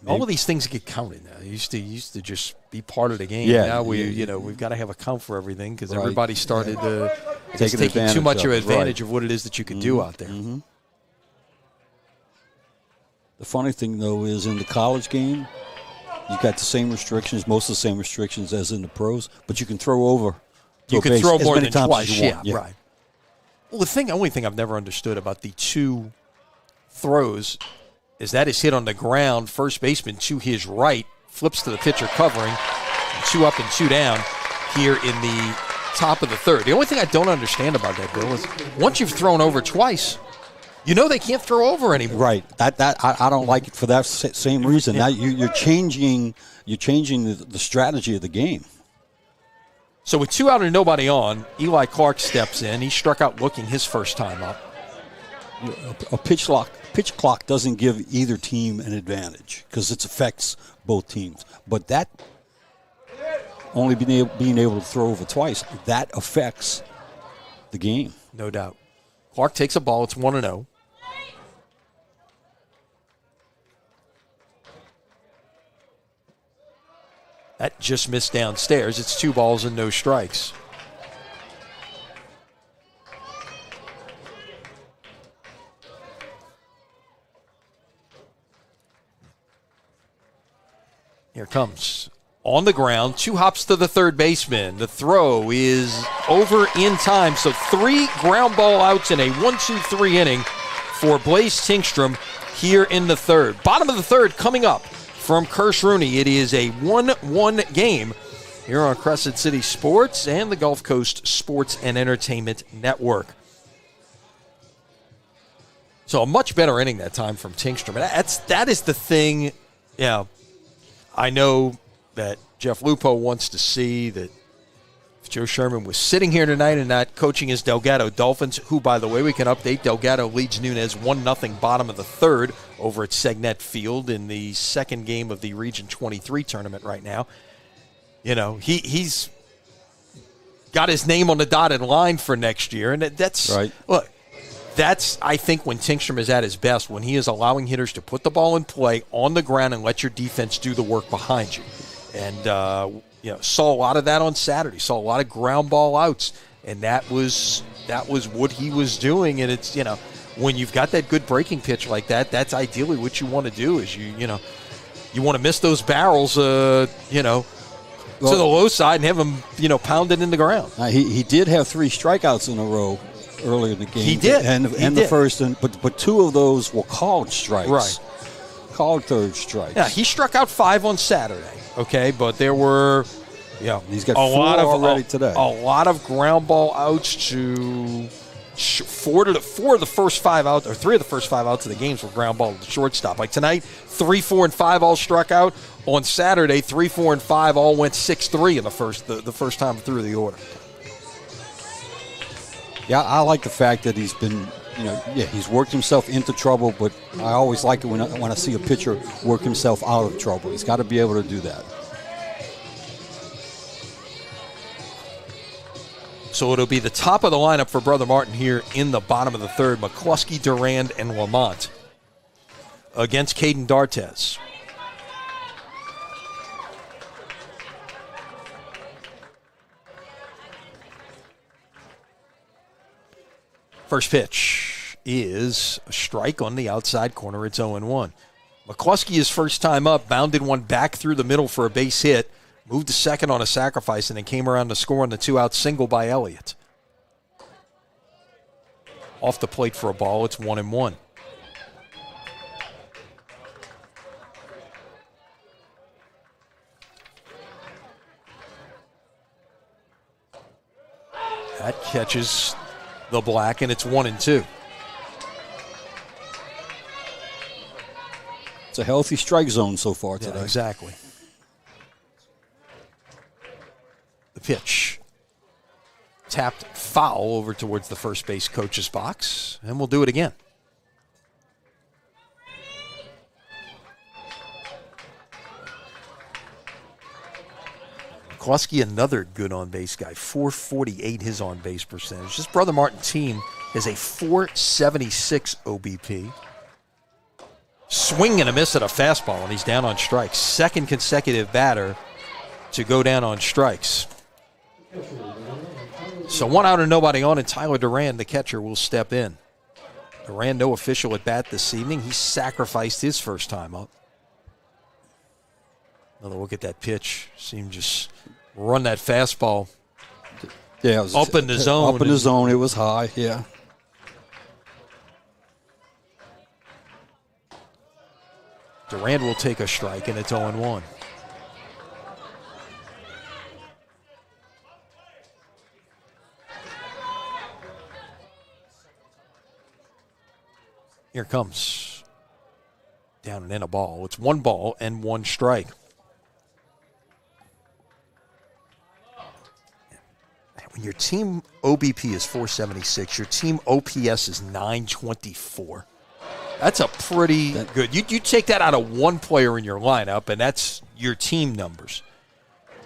All of these things get counted now. It used to just be part of the game. Yeah, now we've got to have a count for everything because everybody started taking too much of advantage of what it is that you can do out there. Mm-hmm. The funny thing, though, is in the college game, you've got the same restrictions, most of the same restrictions as in the pros, but you can throw over. You can throw more than twice. Yeah, right. Well, the only thing I've never understood about the two throws is that is hit on the ground, first baseman to his right, flips to the pitcher covering, 2 up and 2 down here in the top of the third. The only thing I don't understand about that, Bill, is once you've thrown over twice, they can't throw over anymore. Right. I don't like it for that same reason. Yeah. Now you're changing the strategy of the game. So with 2 out and nobody on, Eli Clark steps in. He struck out looking his first time up. A pitch clock doesn't give either team an advantage because it affects both teams. But that only being able to throw over twice, that affects the game. No doubt. Clark takes a ball. It's 1-0. That just missed downstairs. It's 2 balls and no strikes. Here comes on the ground, 2 hops to the third baseman. The throw is over in time. So 3 ground ball outs in a 1-2-3 inning for Blaze Tingstrom here in the third. Bottom of the third coming up from Kirsch Rooney. It is a 1-1 game here on Crescent City Sports and the Gulf Coast Sports and Entertainment Network. So a much better inning that time from Tingstrom. That is the thing. Yeah, I know that Jeff Lupo wants to see that if Joe Sherman was sitting here tonight and not coaching his Delgado Dolphins, who, by the way, we can update, Delgado leads Nunez 1-0 bottom of the third over at Segnet Field in the second game of the Region 23 tournament right now. He's got his name on the dotted line for next year, and that's right. Look, that's, I think, when Tingstrom is at his best, when he is allowing hitters to put the ball in play on the ground and let your defense do the work behind you. And, saw a lot of that on Saturday. Saw a lot of ground ball outs, and that was what he was doing. And it's, when you've got that good breaking pitch like that, that's ideally what you want to do is you want to miss those barrels, to the low side and have them, pounded in the ground. He did have 3 strikeouts in a row earlier in the game. He did. And the first, but 2 of those were called strikes. Right. Called third strikes. Yeah, he struck out 5 on Saturday, okay? But there were, he's got 4 already today. A lot of ground ball outs to 4 of the first 5 outs, or 3 of the first 5 outs of the games were ground ball to the shortstop. Like tonight, 3, 4, and 5 all struck out. On Saturday, 3, 4, and 5 all went 6-3 in the first time through the order. Yeah, I like the fact that he's been he's worked himself into trouble, but I always like it when I see a pitcher work himself out of trouble. He's got to be able to do that. So it'll be the top of the lineup for Brother Martin here in the bottom of the third. McCluskey, Durand, and Lamont against Caden D'Artes. First pitch is a strike on the outside corner. It's 0-1. McCluskey, his first time up, bounded one back through the middle for a base hit, moved to second on a sacrifice, and then came around to score on the two-out single by Elliott. Off the plate for a ball, it's 1-1. That catches the black, and it's 1-2. It's a healthy strike zone so far today. Yeah, exactly. The pitch. Tapped foul over towards the first base coach's box, and we'll do it again. McCluskey, another good on-base guy, 448 his on-base percentage. This Brother Martin team is a 476 OBP. Swing and a miss at a fastball, and he's down on strikes. Second consecutive batter to go down on strikes. So 1 out and nobody on, and Tyler Durand, the catcher, will step in. Durand, no official at bat this evening. He sacrificed his first time up. Another look at that pitch. Seemed just run that fastball up in the zone. Up in the zone, it was high, yeah. Durand will take a strike, and it's 0-1. Here comes. Down and in a ball. It's 1 ball and 1 strike. When your team OBP is 476, your team OPS is 924. That's a pretty good. You take that out of one player in your lineup, and that's your team numbers.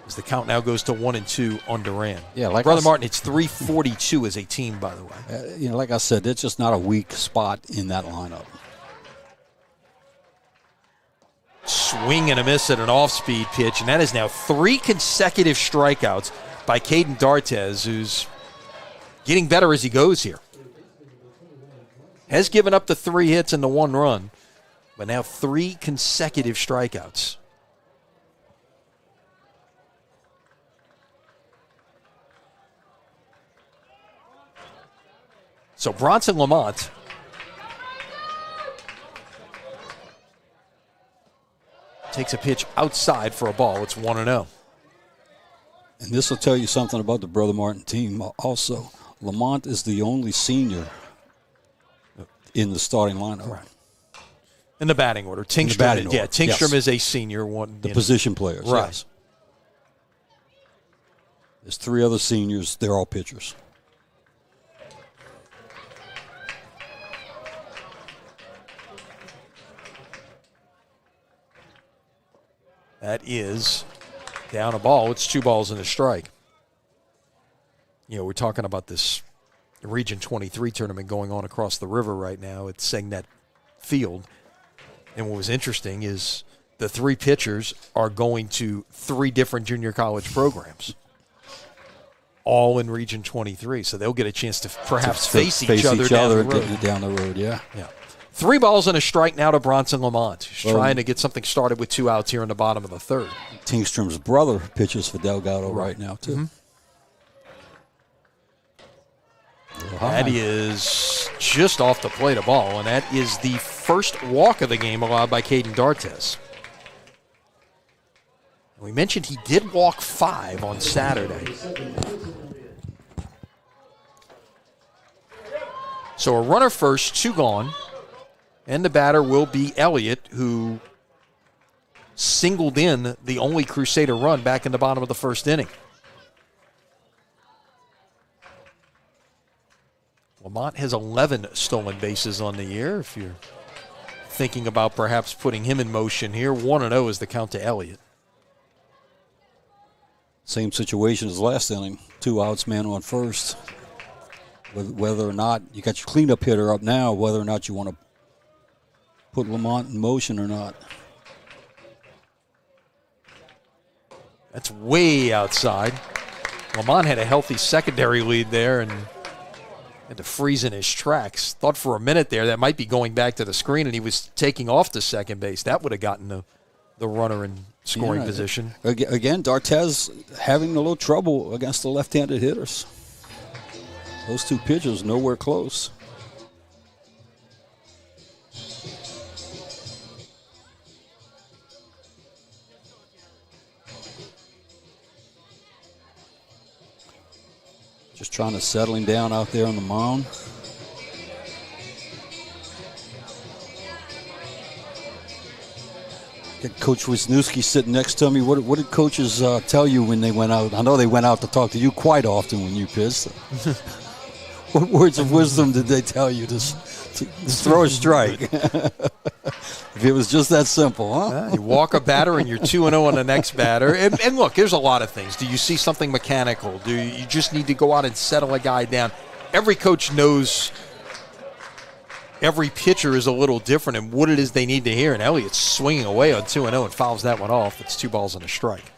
As the count now goes to 1-2 on Durand. Yeah, like Brother Martin, it's 342 as a team, by the way. Like I said, it's just not a weak spot in that lineup. Swing and a miss at an off-speed pitch, and that is now 3 consecutive strikeouts by Caden D'Artes, who's getting better as he goes here. Has given up the 3 hits and the 1 run, but now 3 consecutive strikeouts. So Bronson Lamont takes a pitch outside for a ball. It's 1-0. And this will tell you something about the Brother Martin team also. Lamont is the only senior in the starting lineup. Right. In the batting order. Tingstrom is a senior. The position players, right. Yes. There's 3 other seniors. They're all pitchers. That is down a ball. It's 2 balls and a strike. We're talking about this Region 23 tournament going on across the river right now at Segnet Field. And what was interesting is the 3 pitchers are going to 3 different junior college programs, all in Region 23. So they'll get a chance to perhaps face each other down the road. Yeah. 3 balls and a strike now to Bronson Lamont. He's trying to get something started with 2 outs here in the bottom of the third. Tingstrom's brother pitches for Delgado right now, too. Mm-hmm. That is just off the plate a ball, and that is the first walk of the game allowed by Caden D'Artes. We mentioned he did walk 5 on Saturday. So a runner first, 2 gone. And the batter will be Elliott, who singled in the only Crusader run back in the bottom of the first inning. Lamont has 11 stolen bases on the year. If you're thinking about perhaps putting him in motion here, 1-0 is the count to Elliott. Same situation as last inning. 2 outs, man on first. Whether or not you got your cleanup hitter up now, whether or not you want to put Lamont in motion or not. That's way outside. Lamont had a healthy secondary lead there and had to freeze in his tracks. Thought for a minute there that might be going back to the screen and he was taking off to second base. That would have gotten the runner in scoring position. Again, D'Artes having a little trouble against the left-handed hitters. Those 2 pitchers nowhere close. Just trying to settle him down out there on the mound. Got Coach Wisniewski sitting next to me. What did coaches tell you when they went out? I know they went out to talk to you quite often when you pitched. What words of wisdom did they tell you to throw a strike? If it was just that simple, huh? You walk a batter and you're 2-0 on the next batter. And look, there's a lot of things. Do you see something mechanical? Do you just need to go out and settle a guy down? Every coach knows every pitcher is a little different and what it is they need to hear. And Elliott's swinging away on 2-0 and fouls that one off. It's 2 balls and a strike.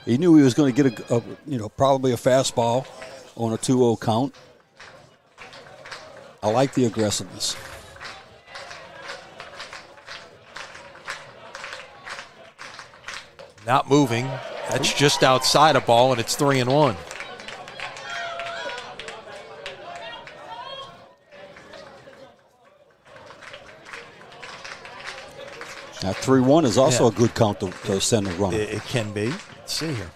He knew he was going to get probably a fastball on a 2-0 count. I like the aggressiveness. Not moving. That's just outside a ball, and it's 3-1. Now 3-1 is also a good count to send a runner. It can be. Let's see here.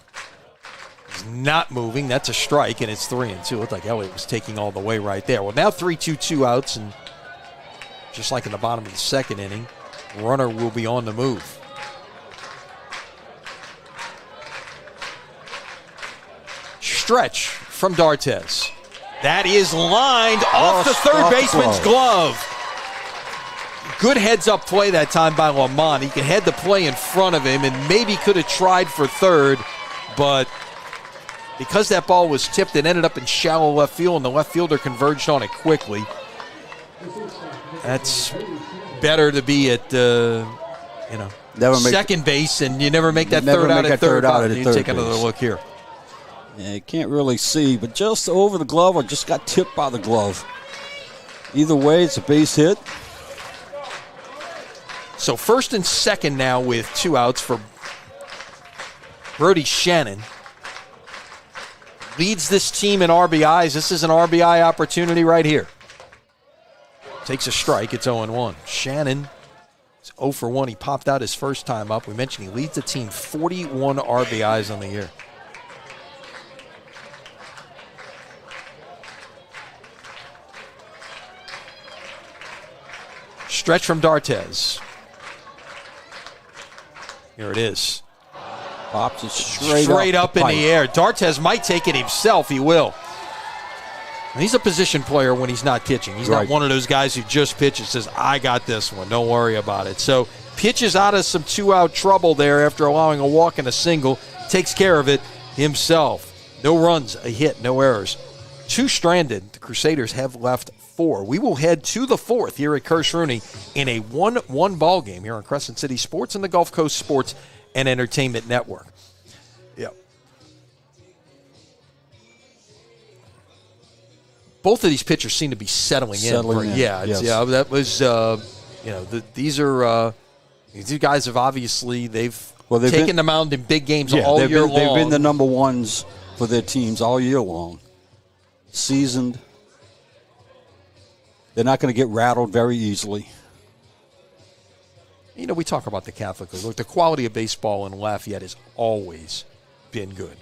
He's not moving. That's a strike, and it's 3-2. Looked like Elliott was taking all the way right there. Well, now 3-2, 2 outs, and just like in the bottom of the second inning, runner will be on the move. Stretch from D'Artes. That is lined off the third baseman's glove. Good heads-up play that time by Lamont. He could head the play in front of him and maybe could have tried for third, but because that ball was tipped, it ended up in shallow left field, and the left fielder converged on it quickly. That's better to be at second base, and you never make that third out at third. You take another look here. Yeah, you can't really see, but just over the glove or just got tipped by the glove. Either way, it's a base hit. So first and second now with 2 outs for Brody Shannon. Leads this team in RBIs. This is an RBI opportunity right here. Takes a strike. It's 0-1. Shannon is 0 for 1. He popped out his first time up. We mentioned he leads the team 41 RBIs on the year. Stretch from D'Artes. Here it is. Pops it straight up in the air. D'Artes might take it himself. He will. And he's a position player when he's not pitching. He's not one of those guys who just pitches, says, I got this one. Don't worry about it. So pitches out of some 2-out trouble there after allowing a walk and a single. Takes care of it himself. No runs, a hit, no errors. 2 stranded. The Crusaders have left 4. We will head to the 4th here at Kirsch Rooney in a 1-1 ball game here on Crescent City Sports and the Gulf Coast Sports and Entertainment Network. Yep. Both of these pitchers seem to be settling in. Yeah, that was these two guys have obviously they've taken the mound in big games all year long. They've been the number ones for their teams all year long. Seasoned. They're not going to get rattled very easily. You know, we talk about the Catholic League. Look, the quality of baseball in Lafayette has always been good.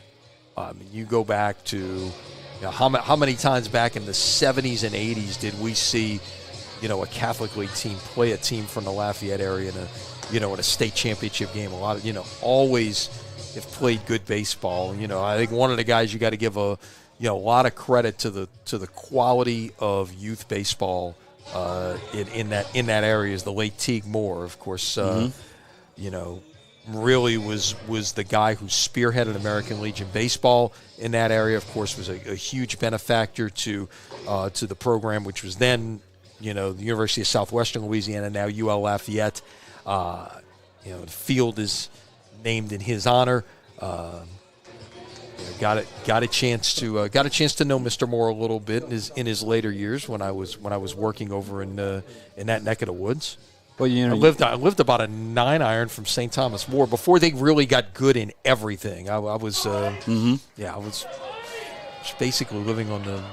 You go back to how many times back in the 70s and 80s did we see, a Catholic League team play a team from the Lafayette area in a state championship game? A lot of, always have played good baseball. I think one of the guys you got to give a a lot of credit to the quality of youth baseball in that area is the late Teague Moore, of course. Really was the guy who spearheaded American Legion baseball in that area. Of course, was a huge benefactor to the program, which was then the University of Southwestern Louisiana, now UL Lafayette. The field is named in his honor. Got a chance to know Mr. Moore a little bit in his later years when I was working over in that neck of the woods. Well, I lived about a 9-iron from St. Thomas More before they really got good in everything. I was basically living on the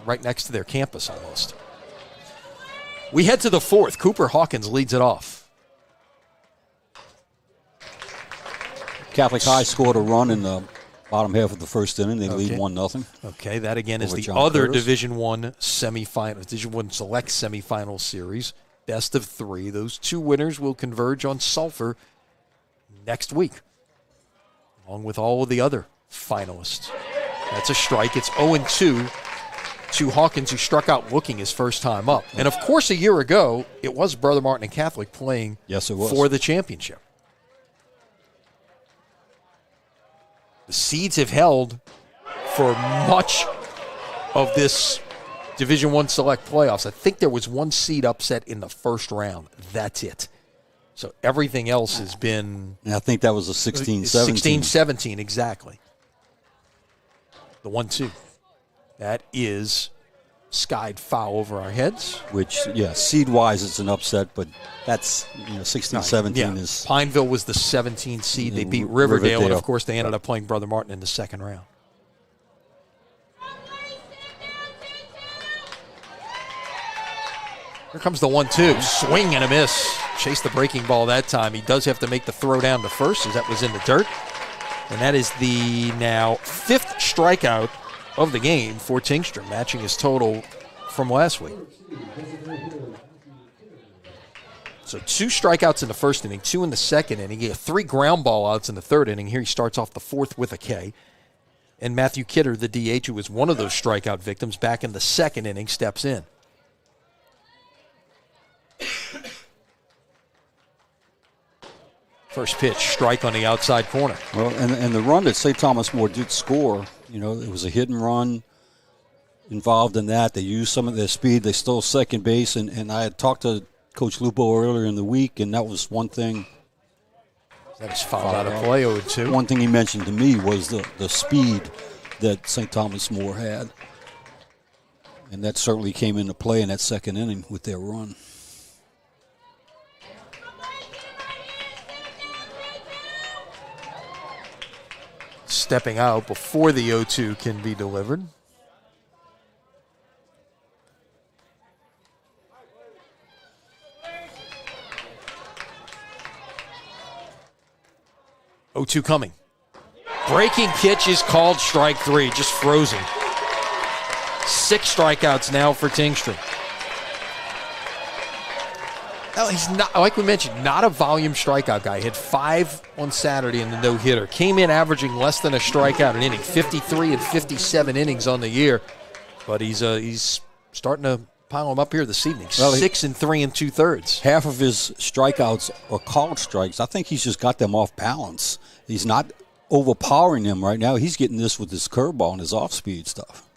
right next to their campus almost. We head to the fourth. Cooper Hawkins leads it off. Catholic High scored a run in the bottom half of the first inning. They lead 1-0. Okay, that again is the John other Curtis. Division I semifinal, Division I Select semifinal series, best of 3. Those 2 winners will converge on Sulphur next week, along with all of the other finalists. That's a strike. It's 0-2 to Hawkins, who struck out looking his first time up. And of course, a year ago, it was Brother Martin and Catholic playing for the championship. The seeds have held for much of this Division I Select playoffs. I think there was 1 seed upset in the first round. That's it. So everything else has been... And I think that was a 16-17. 16-17, exactly. The 1-2. That is skied foul over our heads. Which, seed-wise it's an upset, but that's, 16-17 is... Pineville was the 17 seed. They beat Riverdale, and of course they ended up playing Brother Martin in the second round. Here comes the 1-2. Swing and a miss. Chased the breaking ball that time. He does have to make the throw down to first, as that was in the dirt. And that is the now 5th strikeout of the game for Tingstrom, matching his total from last week. So 2 strikeouts in the first inning, 2 in the second inning. He had 3 ground ball outs in the third inning. Here he starts off the 4th with a K. And Matthew Kidder, the DH, who was one of those strikeout victims, back in the second inning, steps in. First pitch, strike on the outside corner. Well, and the run that St. Thomas More did score, it was a hit and run involved in that. They used some of their speed. They stole second base, and I had talked to Coach Lupo earlier in the week, and that was one thing. That was fouled out of play, 0-2. One thing he mentioned to me was the speed that St. Thomas More had. And that certainly came into play in that second inning with their run. Stepping out before the 0-2 can be delivered. Oh, 2 coming. Breaking pitch is called strike 3, just frozen. 6 strikeouts now for Tingstrom. Now, he's not, like we mentioned, not a volume strikeout guy. He had 5 on Saturday in the no-hitter. Came in averaging less than a strikeout an inning, 53 and 57 innings on the year. But he's starting to pile them up here this evening. 6 and 3 2/3. Half of his strikeouts are called strikes. I think he's just got them off balance. He's not overpowering them right now. He's getting this with his curveball and his off-speed stuff.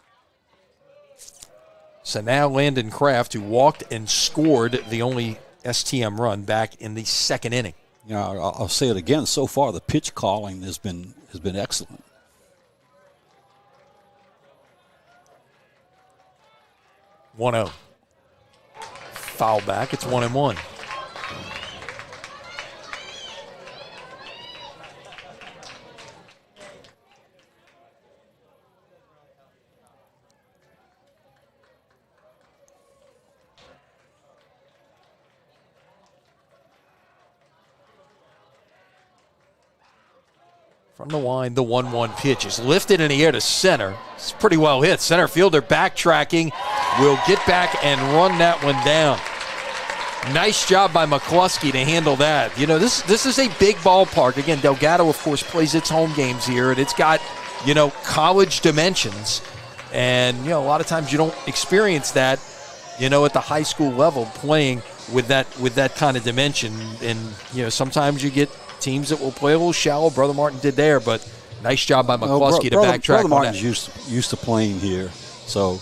So now Landon Kraft, who walked and scored the only STM run back in the second inning. I'll say it again. So far, the pitch calling has been excellent. One-0. Foul back. It's 1-1. From the line, the 1-1 pitch is lifted in the air to center. It's pretty well hit. Center fielder backtracking. Will get back and run that one down. Nice job by McCluskey to handle that. This is a big ballpark. Again, Delgado, of course, plays its home games here, and it's got, college dimensions. And, a lot of times you don't experience that, at the high school level playing with that kind of dimension. And, sometimes you get teams that will play a little shallow. Brother Martin did there, but nice job by McCluskey to backtrack Brother on Martin's that. used to playing here. So,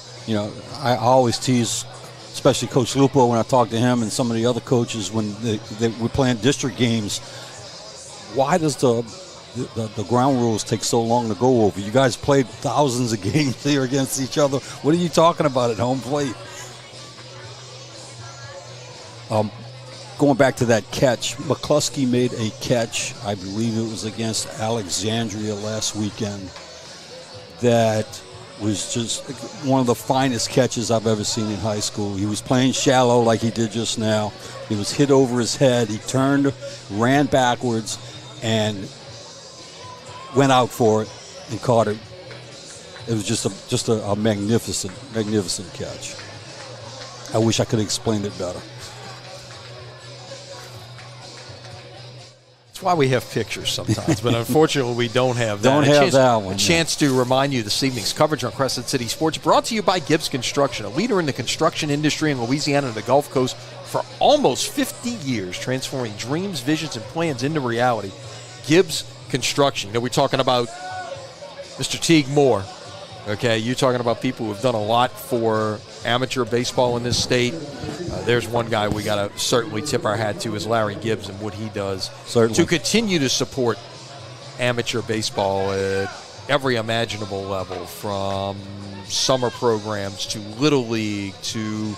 I always tease, especially Coach Lupo, when I talk to him and some of the other coaches when they were playing district games. Why does the ground rules take so long to go over? You guys played thousands of games here against each other. What are you talking about at home plate? Going back to that catch, McCluskey made a catch, I believe it was against Alexandria last weekend, that was just one of the finest catches I've ever seen in high school. He was playing shallow like he did just now. He was hit over his head. He turned, ran backwards, and went out for it and caught it. It was just a magnificent catch. I wish I could have explained it better. That's why we have pictures sometimes, but unfortunately we don't have that. Don't have that one. A chance to remind you this evening's coverage on Crescent City Sports brought to you by Gibbs Construction, a leader in the construction industry in Louisiana and the Gulf Coast for almost 50 years, transforming dreams, visions, and plans into reality. Gibbs Construction. We're talking about Mr. Teague Moore. Okay, you're talking about people who have done a lot for amateur baseball in this state. There's one guy we got to certainly tip our hat to is Larry Gibbs and what he does to continue to support amateur baseball at every imaginable level, from summer programs to Little League to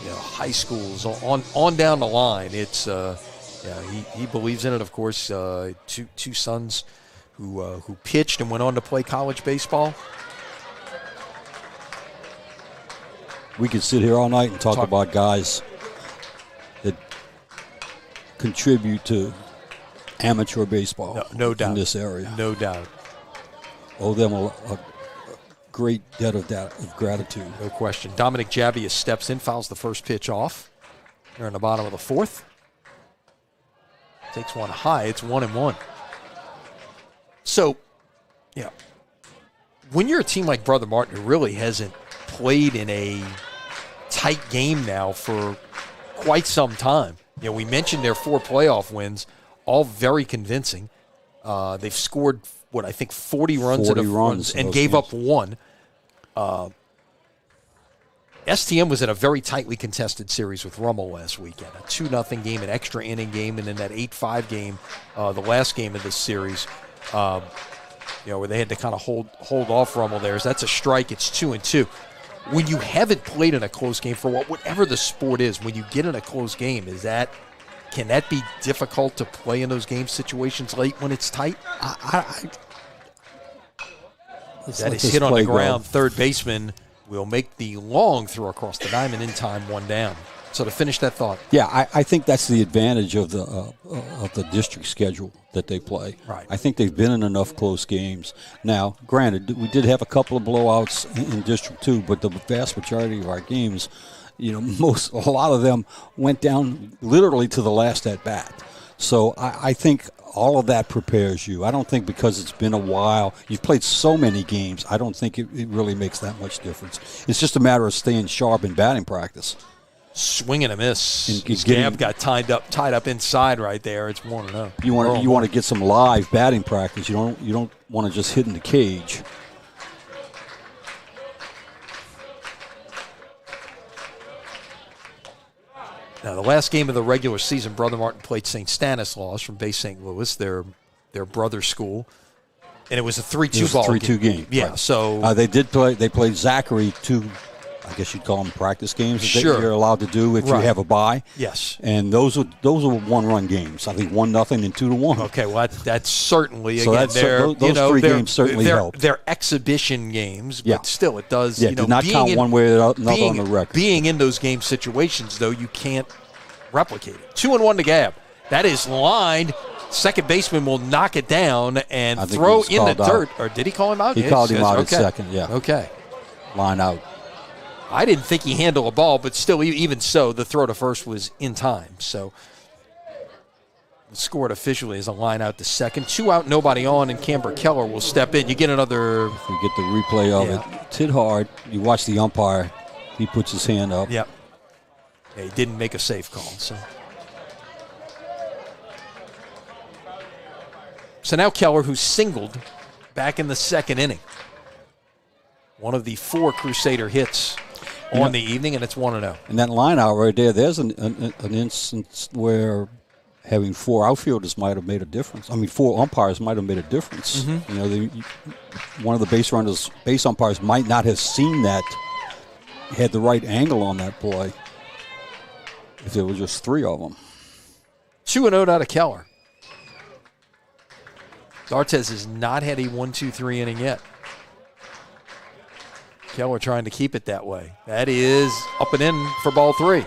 high schools on down the line. It's he believes in it. Of course, two sons who pitched and went on to play college baseball. We could sit here all night and talk about guys that contribute to amateur baseball no doubt. In this area. No doubt. Owe them a great debt of gratitude. No question. Dominic Javius steps in, fouls the first pitch off. They're in the bottom of the fourth. Takes one high. It's 1-1. So, when you're a team like Brother Martin who really hasn't played in a tight game now for quite some time. We mentioned their 4 playoff wins, all very convincing. They've scored, I think 40 runs and gave up 1. STM was in a very tightly contested series with Rummel last weekend, a 2-0 game, an extra inning game, and then that 8-5 game, the last game of this series, where they had to kind of hold off Rummel there. That's a strike. It's 2-2. When you haven't played in a close game for whatever the sport is, when you get in a close game, can that be difficult to play in those game situations late when it's tight? That is hit on the ground. Third baseman will make the long throw across the diamond in time, 1 down. So to finish that thought. Yeah, I think that's the advantage of the district schedule that they play. Right. I think they've been in enough close games. Now, granted, we did have a couple of blowouts in District 2, but the vast majority of our games, a lot of them went down literally to the last at bat. So I think all of that prepares you. I don't think because it's been a while, you've played so many games, I don't think it really makes that much difference. It's just a matter of staying sharp in batting practice. Swing and a miss. Gab got tied up inside right there. It's 1-0. You want to get some live batting practice. You don't want to just hit in the cage. Now, the last game of the regular season, Brother Martin played St. Stanislaus from Bay St. Louis, their brother school, and it was a 3-2 ball. 3-2 game. Yeah, right. so they played Zachary 2. I guess you'd call them practice games that you're allowed to do if you have a bye. Yes. And those were 1-run games. I think 1-0 and 2-1. Okay, well that's certainly so again those 3 games certainly helped. They're exhibition games, but still it does. Yeah, did not count one way or another on the record. Being in those game situations, though, you can't replicate it. 2-1 to Gab. That is lined. Second baseman will knock it down and throw in the dirt. Or did he call him out? He called him out at second. Yeah. Okay. Line out. I didn't think he handled a ball, but still, even so, the throw to first was in time. So Scored officially as a line out to second. 2 out, nobody on, and Camber Keller will step in. You get another. If you get the replay of it, it's hit hard. You watch the umpire. He puts his hand up. Yep. Yeah, he didn't make a safe call. So now Keller, who singled back in the second inning. One of the 4 Crusader hits on the evening, and it's 1-0. And that line out right there, there's an instance where having 4 outfielders might have made a difference. I mean, 4 umpires might have made a difference. Mm-hmm. You know, one of the base umpires might not have seen that, had the right angle on that play, if there were just 3 of them. 2-0 out of Keller. D'Artes has not had a 1-2-3 inning yet. Keller trying to keep it that way. That is up and in for ball 3.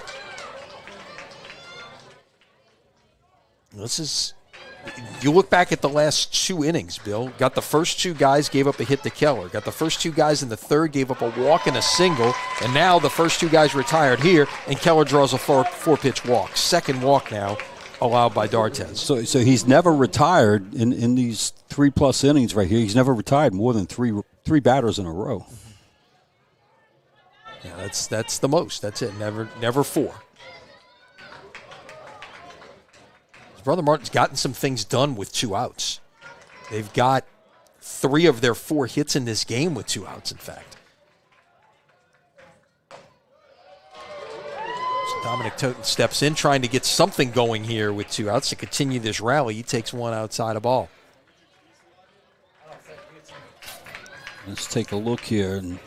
You look back at the last 2 innings, Bill. Got the first 2 guys, gave up a hit to Keller. Got the first 2 guys in the third, gave up a walk and a single. And now the first 2 guys retired here, and Keller draws a 4-pitch walk. Second walk now allowed by D'Artes. So he's never retired in these 3+ innings right here. He's never retired more than three batters in a row. Yeah, that's the most. That's it. Never 4. Brother Martin's gotten some things done with 2 outs. They've got 3 of their 4 hits in this game with 2 outs, in fact. So Dominic Toten steps in, trying to get something going here with 2 outs to continue this rally. He takes 1 outside of ball. Let's take a look here. And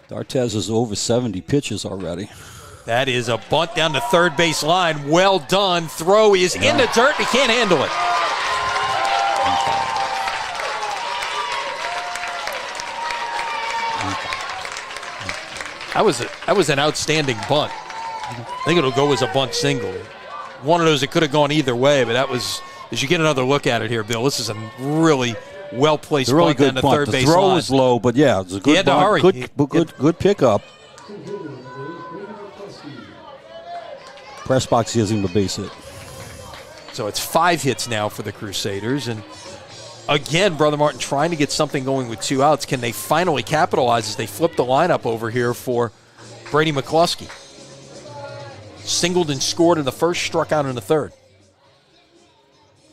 D'Artes is over 70 pitches already. That is a bunt down the third base line. Well done. Throw is in the dirt. He can't handle it. That was an outstanding bunt. I think it'll go as a bunt single. One of those that could have gone either way, but that was, as you get another look at it here, Bill, this is a really well-placed bunt down the third base line. The throw was low, but yeah, it was a good bunt. Good pickup. Press box gives him a base hit. So it's 5 hits now for the Crusaders. And again, Brother Martin trying to get something going with 2 outs. Can they finally capitalize as they flip the lineup over here for Brady McCluskey? Singled and scored in the first, struck out in the third.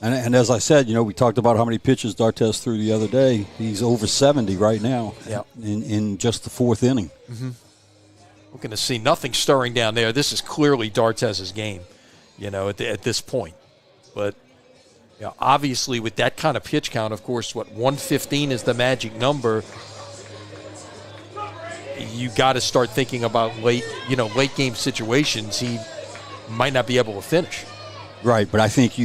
And as I said, we talked about how many pitches D'Artes threw the other day. He's over 70 right now in just the 4th inning. Mm-hmm. We're going to see nothing stirring down there. This is clearly D'Artes' game, at this point. But obviously with that kind of pitch count, of course, 115 is the magic number. You got to start thinking about late game situations. He might not be able to finish. Right, but I think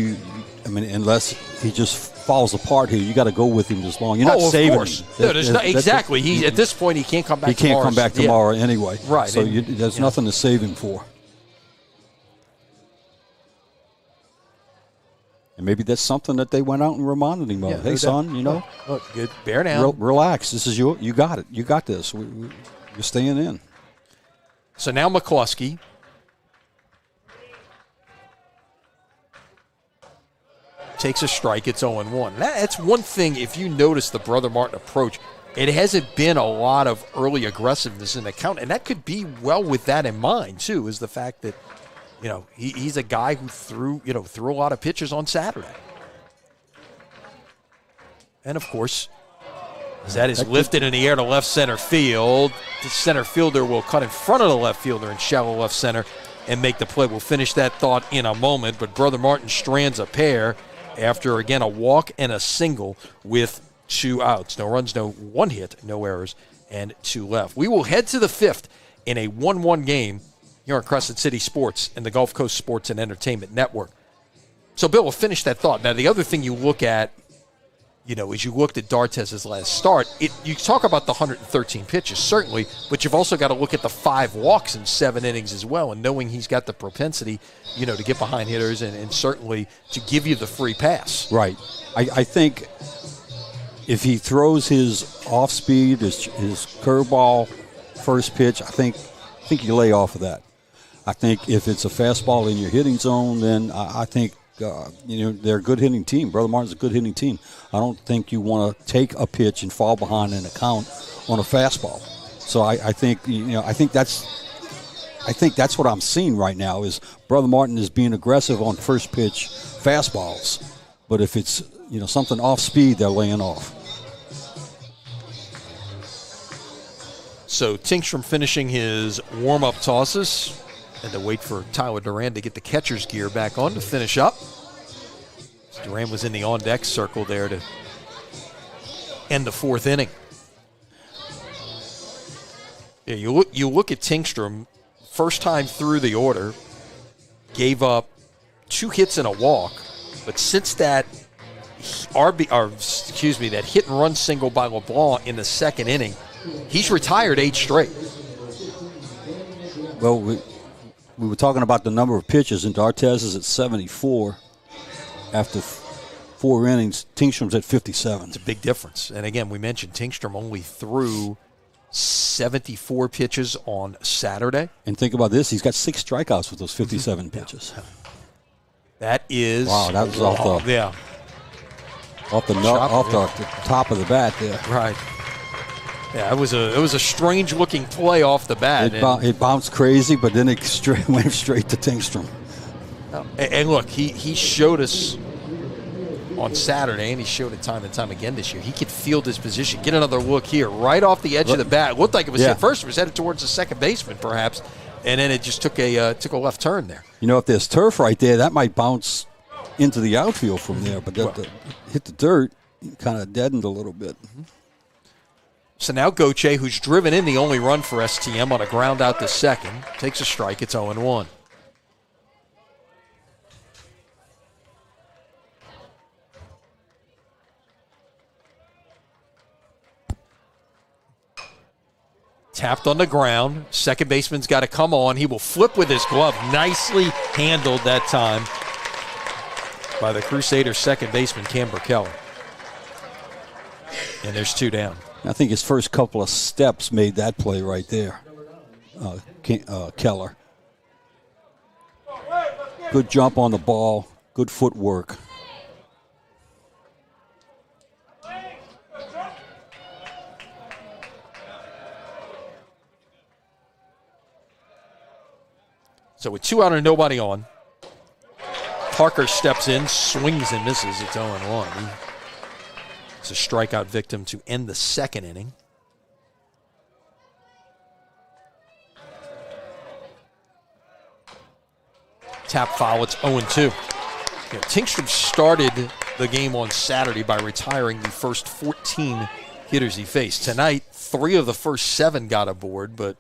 unless he just falls apart here, you got to go with him this long. You're not saving him. No, exactly. At this point, he can't come back. He can't come back tomorrow anyway. Right. So there's nothing to save him for. And maybe that's something that they went out and reminded him of. Hey, son, Look, good. Bear down. Relax. This is you got it. You got this. You're staying in. So now McCluskey. Takes a strike, it's 0-1. That's one thing, if you notice the Brother Martin approach, it hasn't been a lot of early aggressiveness in the count, and that could be well with that in mind, too, is the fact that, he's a guy who threw a lot of pitches on Saturday. And, of course, as that is lifted in the air to left center field, the center fielder will cut in front of the left fielder in shallow left center and make the play. We'll finish that thought in a moment, but Brother Martin strands a pair after, again, a walk and a single with 2 outs. No runs, no 1 hit, no errors, and 2 left. We will head to the 5th in a 1-1 game here on Crescent City Sports and the Gulf Coast Sports and Entertainment Network. So, Bill, we'll finish that thought. Now, the other thing you look at, as you looked at D'Artes' last start, you talk about the 113 pitches, certainly, but you've also got to look at the 5 walks in 7 innings as well, and knowing he's got the propensity, to get behind hitters and certainly to give you the free pass. Right. I think if he throws his off speed, his curveball first pitch, I think you lay off of that. I think if it's a fastball in your hitting zone, then I think they're a good hitting team. Brother Martin's a good hitting team. I don't think you want to take a pitch and fall behind in a count on a fastball. So I think that's what I'm seeing right now is Brother Martin is being aggressive on first pitch fastballs, but if it's something off speed, they're laying off. So Tingstrom finishing his warm-up tosses. Had to wait for Tyler Duran to get the catcher's gear back on to finish up. Duran was in the on-deck circle there to end the fourth inning. Yeah, you look at Tingstrom, first time through the order, gave up 2 hits and a walk, but since that that hit and run single by LeBlanc in the second inning, he's retired 8 straight. Well, we were talking about the number of pitches, and D'Artes is at 74 after 4 innings. Tingstrom's at 57. It's a big difference. And again, we mentioned Tingstrom only threw 74 pitches on Saturday. And think about this, he's got 6 strikeouts with those 57 pitches. That is... Wow, that was off the top of the bat there. Right. Yeah, it was a strange looking play off the bat. It bounced crazy, but then it went straight to Tingstrom. And look, he showed us on Saturday, and he showed it time and time again this year. He could field his position. Get another look here, right off the edge of the bat. It looked like it was hit first. It was headed towards the second baseman, perhaps, and then it just took a left turn there. If there's turf right there, that might bounce into the outfield from there, but hit the dirt, kind of deadened a little bit. So now Goche, who's driven in the only run for STM on a ground out to second, takes a strike. It's 0-1. Tapped on the ground. Second baseman's got to come on. He will flip with his glove. Nicely handled that time by the Crusaders' second baseman, Camber Keller. And there's 2 down. I think his first couple of steps made that play right there, Keller. Good jump on the ball, good footwork. So with 2 out and nobody on, Parker steps in, swings and misses. It's 0-1. It's a strikeout victim to end the second inning. Tap foul, it's 0-2. Tingstrom started the game on Saturday by retiring the first 14 hitters he faced. Tonight, 3 of the first 7 got aboard, but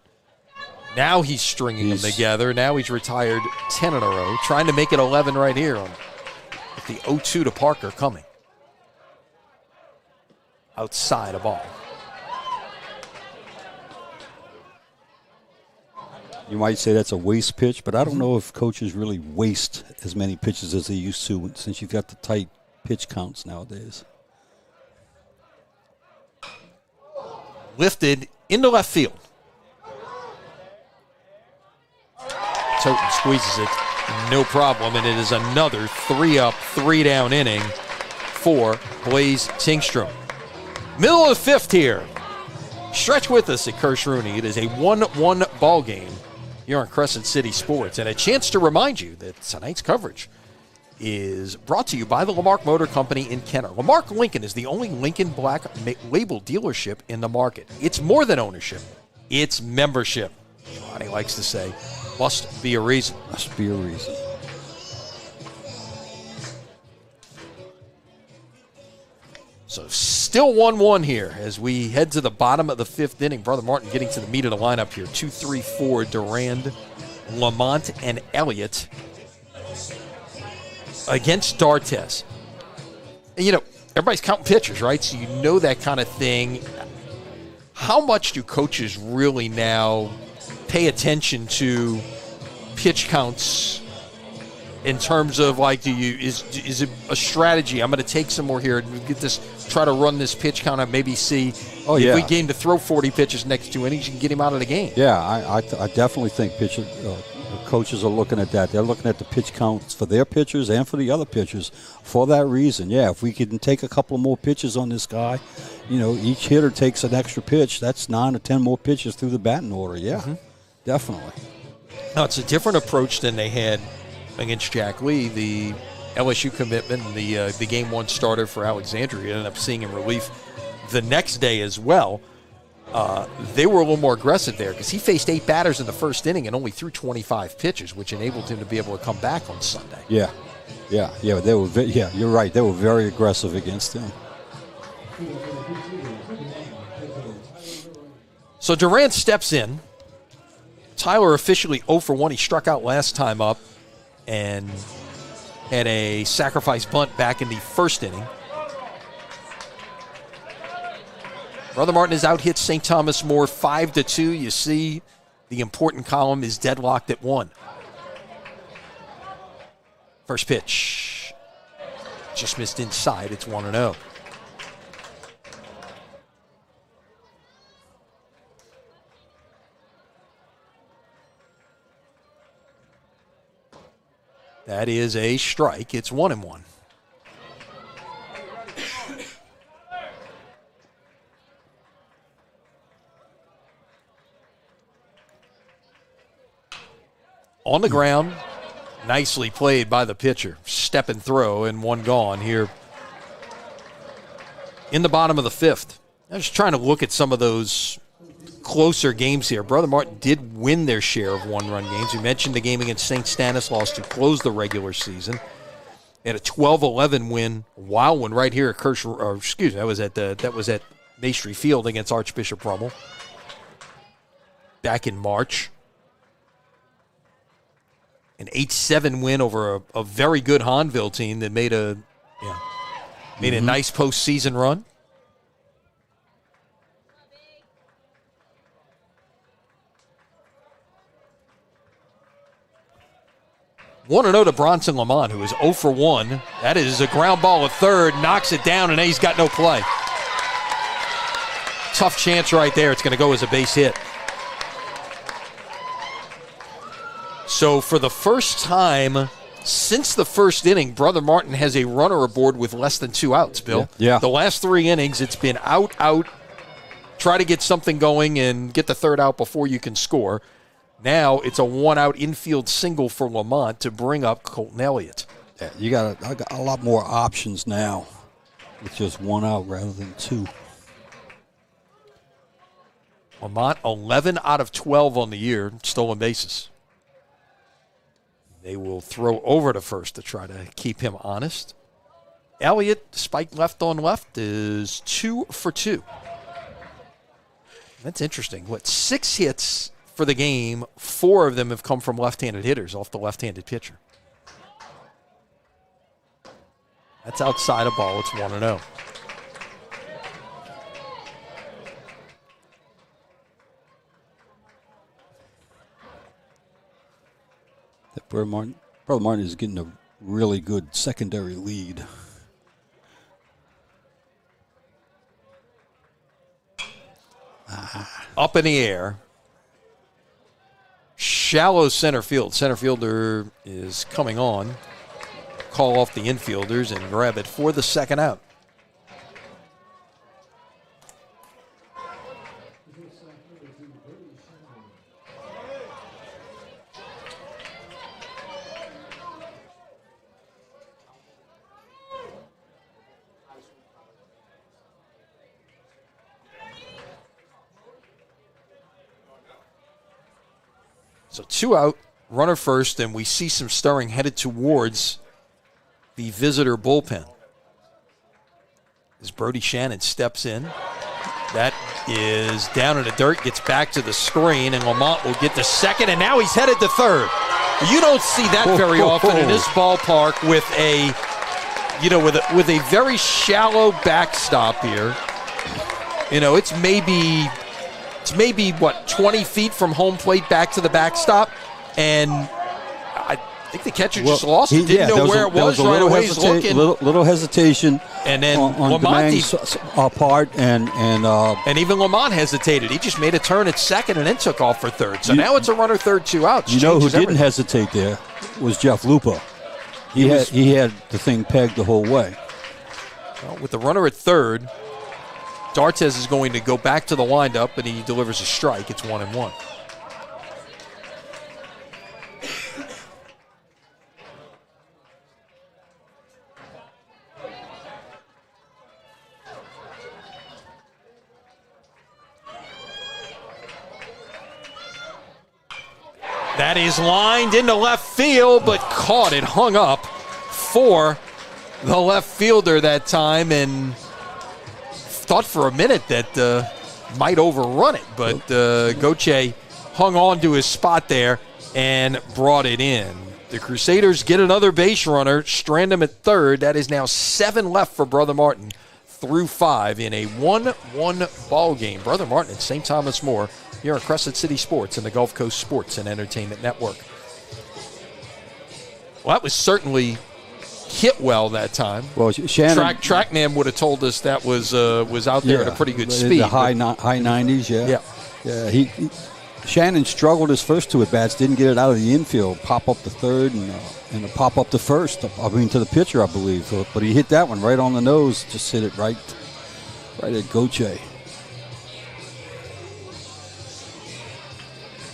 now he's stringing them together. Now he's retired 10 in a row, trying to make it 11 right here with the 0-2 to Parker coming. Outside a ball. You might say that's a waste pitch, but I don't know if coaches really waste as many pitches as they used to since you've got the tight pitch counts nowadays. Lifted into left field. Toten squeezes it, no problem, and it is another 3-up, 3-down inning for Blaze Tingstrom. Middle of the fifth here. Stretch with us at Kirsch Rooney. It is a 1-1 ball game here on Crescent City Sports, and a chance to remind you that tonight's coverage is brought to you by the Lamarck Motor Company in Kenner. Lamarck Lincoln is the only Lincoln Black label dealership in the market. It's more than ownership. It's membership. Ronnie likes to say, must be a reason. Must be a reason. So still 1-1 here as we head to the bottom of the fifth inning. Brother Martin getting to the meat of the lineup here. 2-3-4, Durand, Lamont, and Elliott against D'Artes. And, everybody's counting pitchers, right? So you know that kind of thing. How much do coaches really now pay attention to pitch counts in terms of is it a strategy? I'm going to take some more here and get this, try to run this pitch count and maybe see if we game to throw 40 pitches next 2 innings, you can get him out of the game. Yeah, I definitely think coaches are looking at that. They're looking at the pitch counts for their pitchers and for the other pitchers. For that reason, yeah, if we can take a couple more pitches on this guy, each hitter takes an extra pitch. That's 9 or 10 more pitches through the batting order. Yeah, definitely. Now, it's a different approach than they had against Jack Lee. The LSU commitment, the Game 1 starter for Alexandria, ended up seeing in relief the next day as well. They were a little more aggressive there because he faced 8 batters in the first inning and only threw 25 pitches, which enabled him to be able to come back on Sunday. Yeah. They were. You're right. They were very aggressive against him. So Durant steps in. Tyler officially 0 for 1. He struck out last time up and had a sacrifice bunt back in the first inning. Brother Martin has out-hit St. Thomas More 5-2. You see the important column is deadlocked at 1. First pitch. Just missed inside. It's 1-0. That is a strike. It's 1-1. On the ground, nicely played by the pitcher. Step and throw, and 1 gone here in the bottom of the 5th. I was trying to look at some of those closer games here. Brother Martin did win their share of 1-run games. We mentioned the game against St. Stanislaus to close the regular season. They had a 12-11 win, a wild one right here at that was at Maestri Field against Archbishop Rummel back in March. An 8-7 win over a very good Hahnville team that made a nice postseason run. One to Bronson Lamont, who is 0 for 1. That is a ground ball at third, knocks it down, and he's got no play. Tough chance right there. It's going to go as a base hit. So for the first time since the first inning, Brother Martin has a runner aboard with less than 2 outs, Bill. Yeah. The last 3 innings, it's been out, try to get something going and get the third out before you can score. Now it's a 1-out infield single for Lamont to bring up Colton Elliott. Yeah, I got a lot more options now with just 1 out rather than 2. Lamont, 11 out of 12 on the year, stolen bases. They will throw over to first to try to keep him honest. Elliott, spike left on left, is 2 for 2. That's interesting. 6 hits for the game, 4 of them have come from left-handed hitters off the left-handed pitcher. That's outside a ball. It's 1-0. Brother Martin is getting a really good secondary lead. Up in the air. Shallow center field. Center fielder is coming on. Call off the infielders and grab it for the second out. So 2 out, runner first, and we see some stirring headed towards the visitor bullpen. As Brody Shannon steps in. That is down in the dirt, gets back to the screen, and Lamont will get to second, and now he's headed to third. You don't see that very often in this ballpark with a very shallow backstop here. It's maybe 20 feet from home plate back to the backstop, and think the catcher just lost it. Didn't know where it was right away. He's looking. Little hesitation. And then on Demang's part, and even Lamont hesitated. He just made a turn at second and then took off for third. So now it's a runner third, 2 outs. You know who didn't hesitate there was Jeff Lupa. He had the thing pegged the whole way. Well, with the runner at third, D'Artes is going to go back to the windup, and he delivers a strike. It's 1-1. That is lined into left field, but caught it, hung up for the left fielder that time, and thought for a minute that might overrun it, but Goche hung on to his spot there and brought it in. The Crusaders get another base runner, strand him at third. That is now 7 left for Brother Martin through 5 in a 1-1 ball game. Brother Martin and St. Thomas More here on Crescent City Sports and the Gulf Coast Sports and Entertainment Network. Well, that was certainly hit well that time. Well, Shannon, TrackMan would have told us that was out there at a pretty good speed. The high 90s, yeah. Shannon struggled his first 2 at-bats, didn't get it out of the infield, pop up to third and a pop up to first, I mean to the pitcher, I believe. But he hit that one right on the nose, just hit it right at Goche.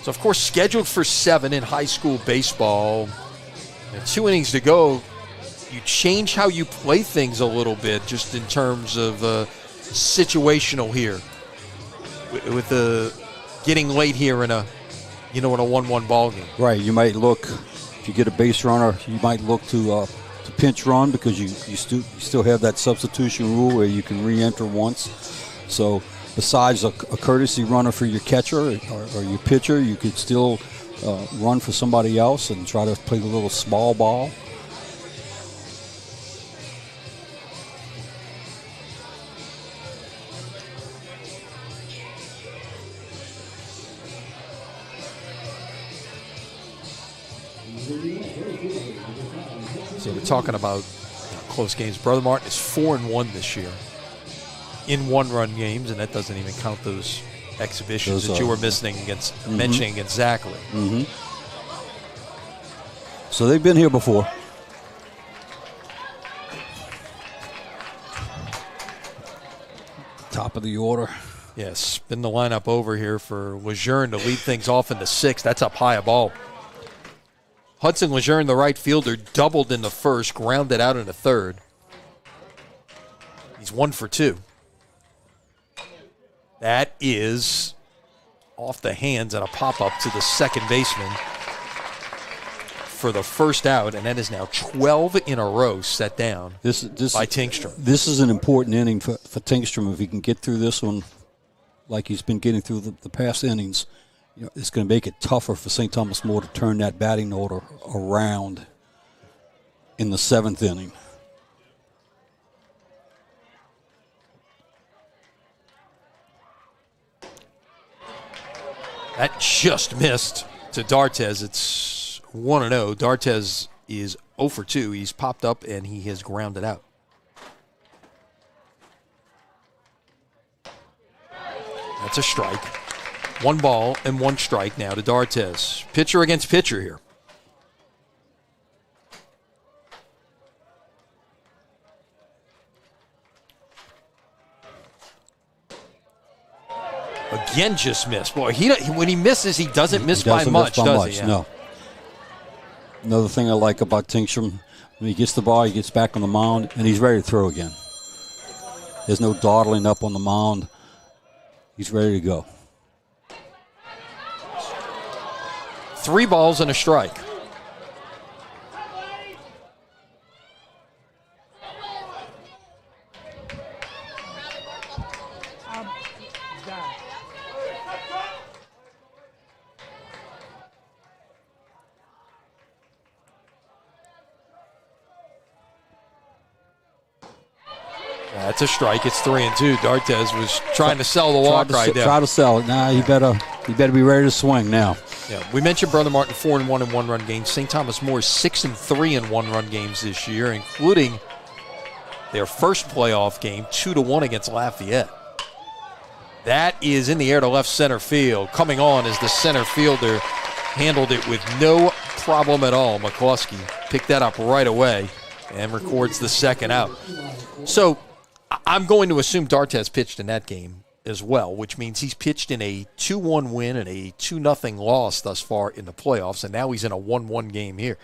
So, of course, scheduled for 7 in high school baseball. And 2 innings to go. You change how you play things a little bit, just in terms of situational here, with the getting late here in a 1-1 ball game. Right. You might look, if you get a base runner, you might look to pinch run because you still have that substitution rule where you can re-enter once. So besides a courtesy runner for your catcher or your pitcher, you could still run for somebody else and try to play a little small ball. So we're talking about close games. Brother Martin is 4-1 this year in 1-run games, and that doesn't even count those exhibitions that you were mentioning against Zachary. Mm-hmm. So they've been here before. Top of the order. Yes, spin the lineup over here for Lejeune to lead things off in the 6th. That's up high a ball. Hudson Lejeune, the right fielder, doubled in the first, grounded out in the third. He's 1 for 2. That is off the hands and a pop-up to the second baseman for the first out, and that is now 12 in a row set down by Tingstrom. This is an important inning for Tingstrom. If he can get through this one like he's been getting through the past innings, it's going to make it tougher for St. Thomas More to turn that batting order around in the 7th inning. That just missed to D'Artes. It's 1-0. D'Artes is 0 for 2. He's popped up and he has grounded out. That's a strike. 1 ball and 1 strike now to D'Artes. Pitcher against pitcher here. Again, just missed. Boy, when he misses, he doesn't miss by much, does he? Yeah. No. Another thing I like about Tingstrom, when he gets the ball, he gets back on the mound, and he's ready to throw again. There's no dawdling up on the mound. He's ready to go. 3 balls and a strike. That's a strike. It's 3-2. D'Artes was trying to sell the walk right there. Try to sell it. Nah, you better You better be ready to swing now. Yeah, we mentioned Brother Martin 4-1 in one-run games. St. Thomas More 6-3 in one-run games this year, including their first playoff game, 2-1 against Lafayette. That is in the air to left center field. Coming on as the center fielder handled it with no problem at all. McCluskey picked that up right away and records the second out. So I'm going to assume D'Artes pitched in that game as well, which means he's pitched in a 2-1 win and a 2-0 loss thus far in the playoffs, and now he's in a 1-1 game here.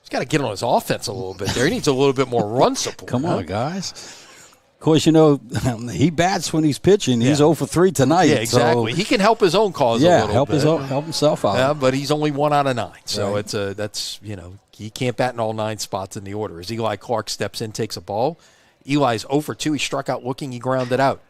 He's got to get on his offense a little bit there. He needs a little bit more run support. Come on, guys. Of course, you know, he bats when he's pitching. He's 0 for 3 tonight. Yeah, exactly. So, he can help his own cause a little bit. Help himself out. Yeah, but he's only 1 out of 9. So right. that's he can't bat in all 9 spots in the order. As Eli Clark steps in, takes a ball. Eli's 0 for 2. He struck out looking. He grounded out.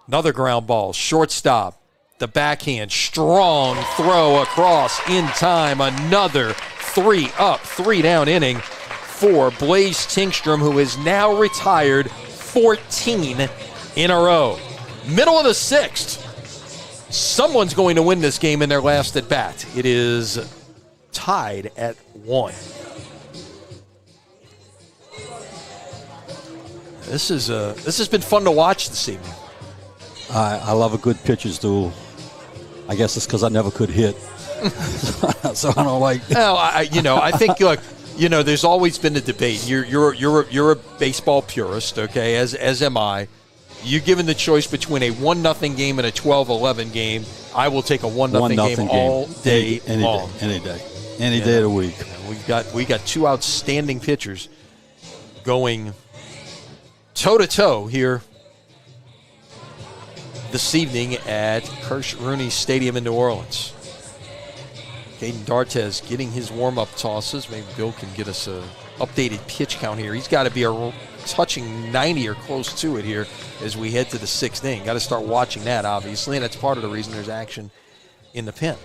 Another ground ball. Shortstop. The backhand. Strong throw across in time. Another 3 up, 3 down inning for Blaze Tingstrom, who is now retired 14 in a row. Middle of the 6th. Someone's going to win this game in their last at bat. It is tied at 1. This has been fun to watch this evening. I love a good pitcher's duel. I guess it's because I never could hit, so I don't like. Well, I think look. There's always been a debate. You're a baseball purist, okay? As am I. You given the choice between a 1-0 game and a 12-11 game, I will take a 1-0 game all day long. Any day of the week. We got 2 outstanding pitchers going toe-to-toe here this evening at Kirsch-Rooney Stadium in New Orleans. Caden D'Artes getting his warm-up tosses. Maybe Bill can get us an updated pitch count here. He's got to be touching 90 or close to it here as we head to the 6th inning. Got to start watching that, obviously, and that's part of the reason there's action in the pen.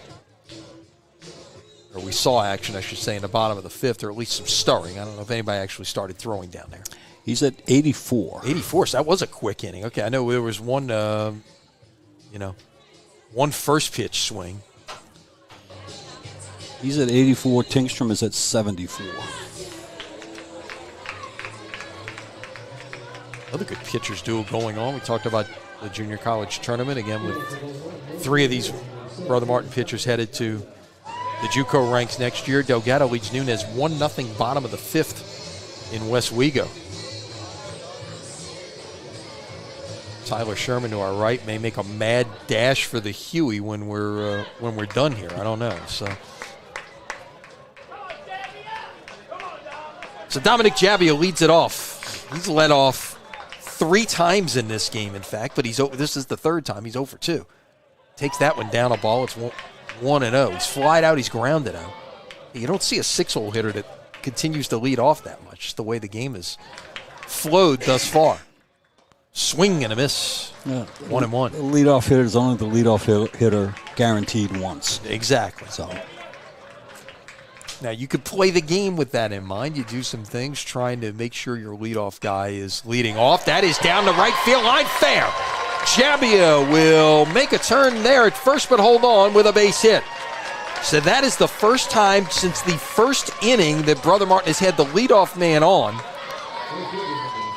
Or we saw action, I should say, in the bottom of the 5th, or at least some stirring. I don't know if anybody actually started throwing down there. He's at 84. 84, so that was a quick inning. Okay, I know there was one first pitch swing. He's at 84. Tingstrom is at 74. Another good pitchers duel going on. We talked about the junior college tournament again with 3 of these Brother Martin pitchers headed to the JUCO ranks next year. Delgado leads Nunez 1-0 bottom of the 5th in Westwego. Tyler Sherman to our right may make a mad dash for the Huey when we're done here. I don't know. So Dominic Jabbia leads it off. He's led off 3 times in this game, in fact, but this is the 3rd time. He's 0 for 2. Takes that one down a ball. It's 1-0. He's flied out. He's grounded out. You don't see a 6-hole hitter that continues to lead off that much. Just the way the game has flowed thus far. Swing and a miss. 1-1. The leadoff hitter is only the leadoff hitter guaranteed once. Exactly. So now you could play the game with that in mind. You do some things trying to make sure your leadoff guy is leading off. That is down the right field line. Fair. Jabbia will make a turn there at first, but hold on with a base hit. So that is the first time since the first inning that Brother Martin has had the leadoff man on.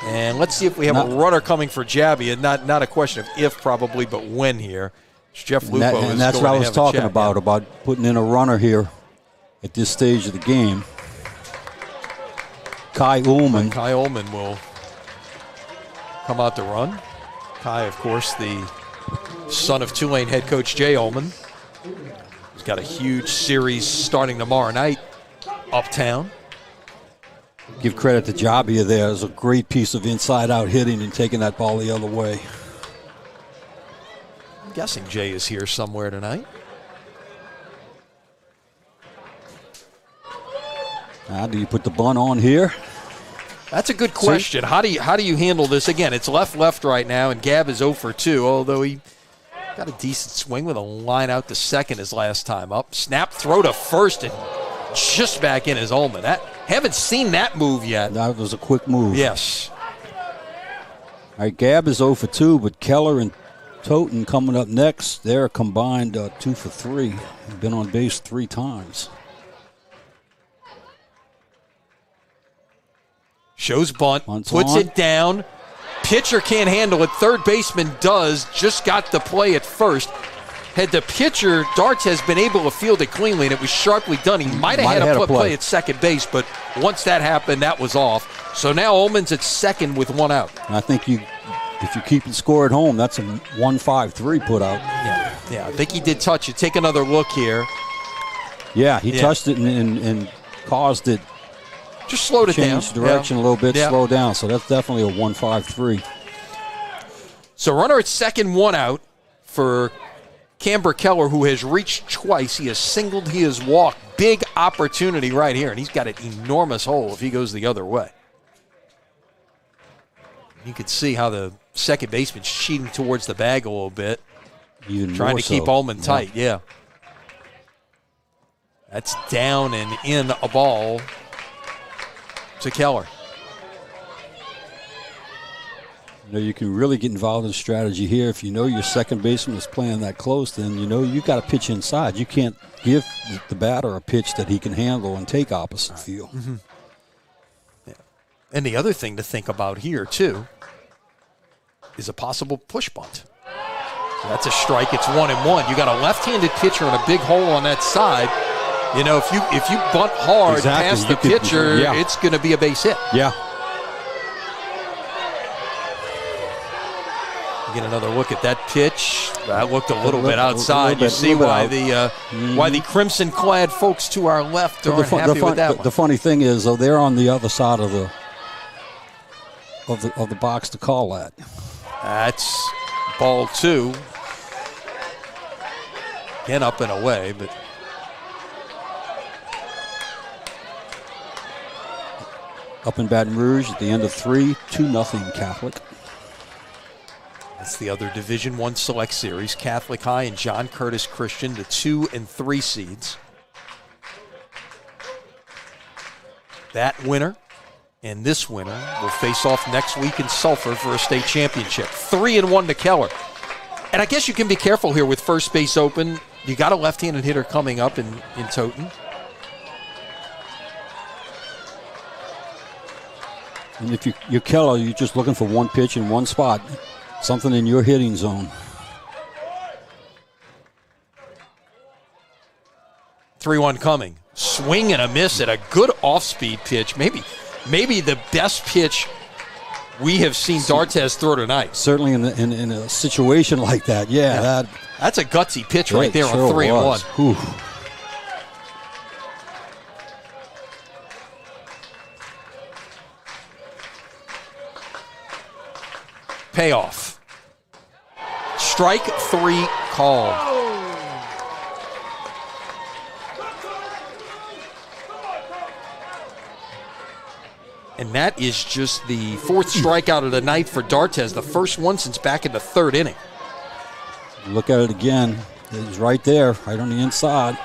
And let's see if we have a runner coming for Jabbia. Not a question of if, probably, but when here. Jeff Lupo and that's what I was talking about putting in a runner here at this stage of the game. Kai Ullman will come out to run. Kai, of course, the son of Tulane head coach Jay Ullman. He's got a huge series starting tomorrow night uptown. Give credit to Jabbia there. It was a great piece of inside-out hitting and taking that ball the other way. I'm guessing Jay is here somewhere tonight. Now, do you put the bunt on here? That's a good question. How do you handle this? Again, it's left right now, and Gab is 0 for 2, although he got a decent swing with a line out to second his last time up. Snap throw to first and just back in as Ullman. Haven't seen that move yet. That was a quick move. Yes. All right, Gab is 0 for 2, but Keller and Toten coming up next. They're combined 2 for 3. Been on base 3 times. Shows bunt, Bunt's puts on. it down. Pitcher can't handle it. Third baseman does. Just got the play at first. Had the pitcher, Darts, has been able to field it cleanly, and it was sharply done. He might have had a play at second base, but once that happened, that was off. So now Ullman's at second with 1 out. And I think if you keep the score at home, that's a 1-5-3 put out. Yeah, I think he did touch it. Take another look here. Yeah, he touched it and caused it. Just slowed it down. Changed direction a little bit, slow down. So that's definitely a 1-5-3. So runner at second, 1 out for Camber Keller, who has reached twice. He has singled, he has walked. Big opportunity right here, and he's got an enormous hole if he goes the other way. You can see how the second baseman's cheating towards the bag a little bit, trying to keep Ullman tight. Yeah. That's down and in a ball to Keller. You know, you can really get involved in strategy here. If you know your second baseman is playing that close, then you know you got to pitch inside. You can't give the batter a pitch that he can handle and take opposite field. Mm-hmm. Yeah. And the other thing to think about here, too, is a possible push bunt. That's a strike. It's 1-1. You got a left-handed pitcher and a big hole on that side. You know, if you bunt hard past the pitcher, it's going to be a base hit. Yeah. Get another look at that pitch. That looked a little bit outside. You see why the crimson-clad folks to our left aren't happy with that one. The funny thing is, though, they're on the other side of the box to call that. That's ball 2. Again, up and away, but up in Baton Rouge at the end of 3, 2-0 Catholic. That's the other Division I Select Series. Catholic High and John Curtis Christian, the 2 and 3 seeds. That winner and this winner will face off next week in Sulphur for a state championship. 3-1 to Keller. And I guess you can be careful here with first base open. You got a left-handed hitter coming up in Toten. And if you're Keller, you're just looking for one pitch in one spot. Something in your hitting zone. 3-1 coming. Swing and a miss at a good off-speed pitch. Maybe the best pitch we have seen Dartes throw tonight. Certainly in a situation like that. Yeah. That's a gutsy pitch right there on 3-1. Payoff. Strike 3 called. And that is just the 4th strikeout of the night for Dartes, the first one since back in the 3rd inning. Look at it again. It's right there, right on the inside.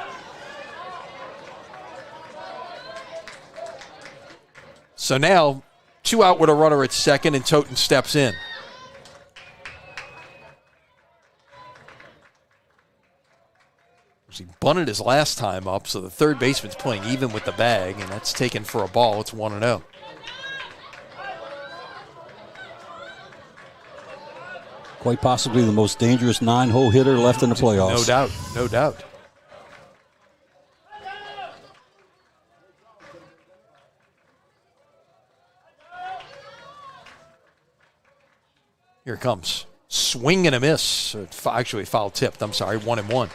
So now, 2 out with a runner at second, and Toten steps in. He bunted his last time up, so the third baseman's playing even with the bag, and that's taken for a ball. It's 1-0. Quite possibly the most dangerous 9-hole hitter left in the playoffs. No doubt, no doubt. Here it comes. Swing and a miss. Actually, foul tipped. I'm sorry, 1-1.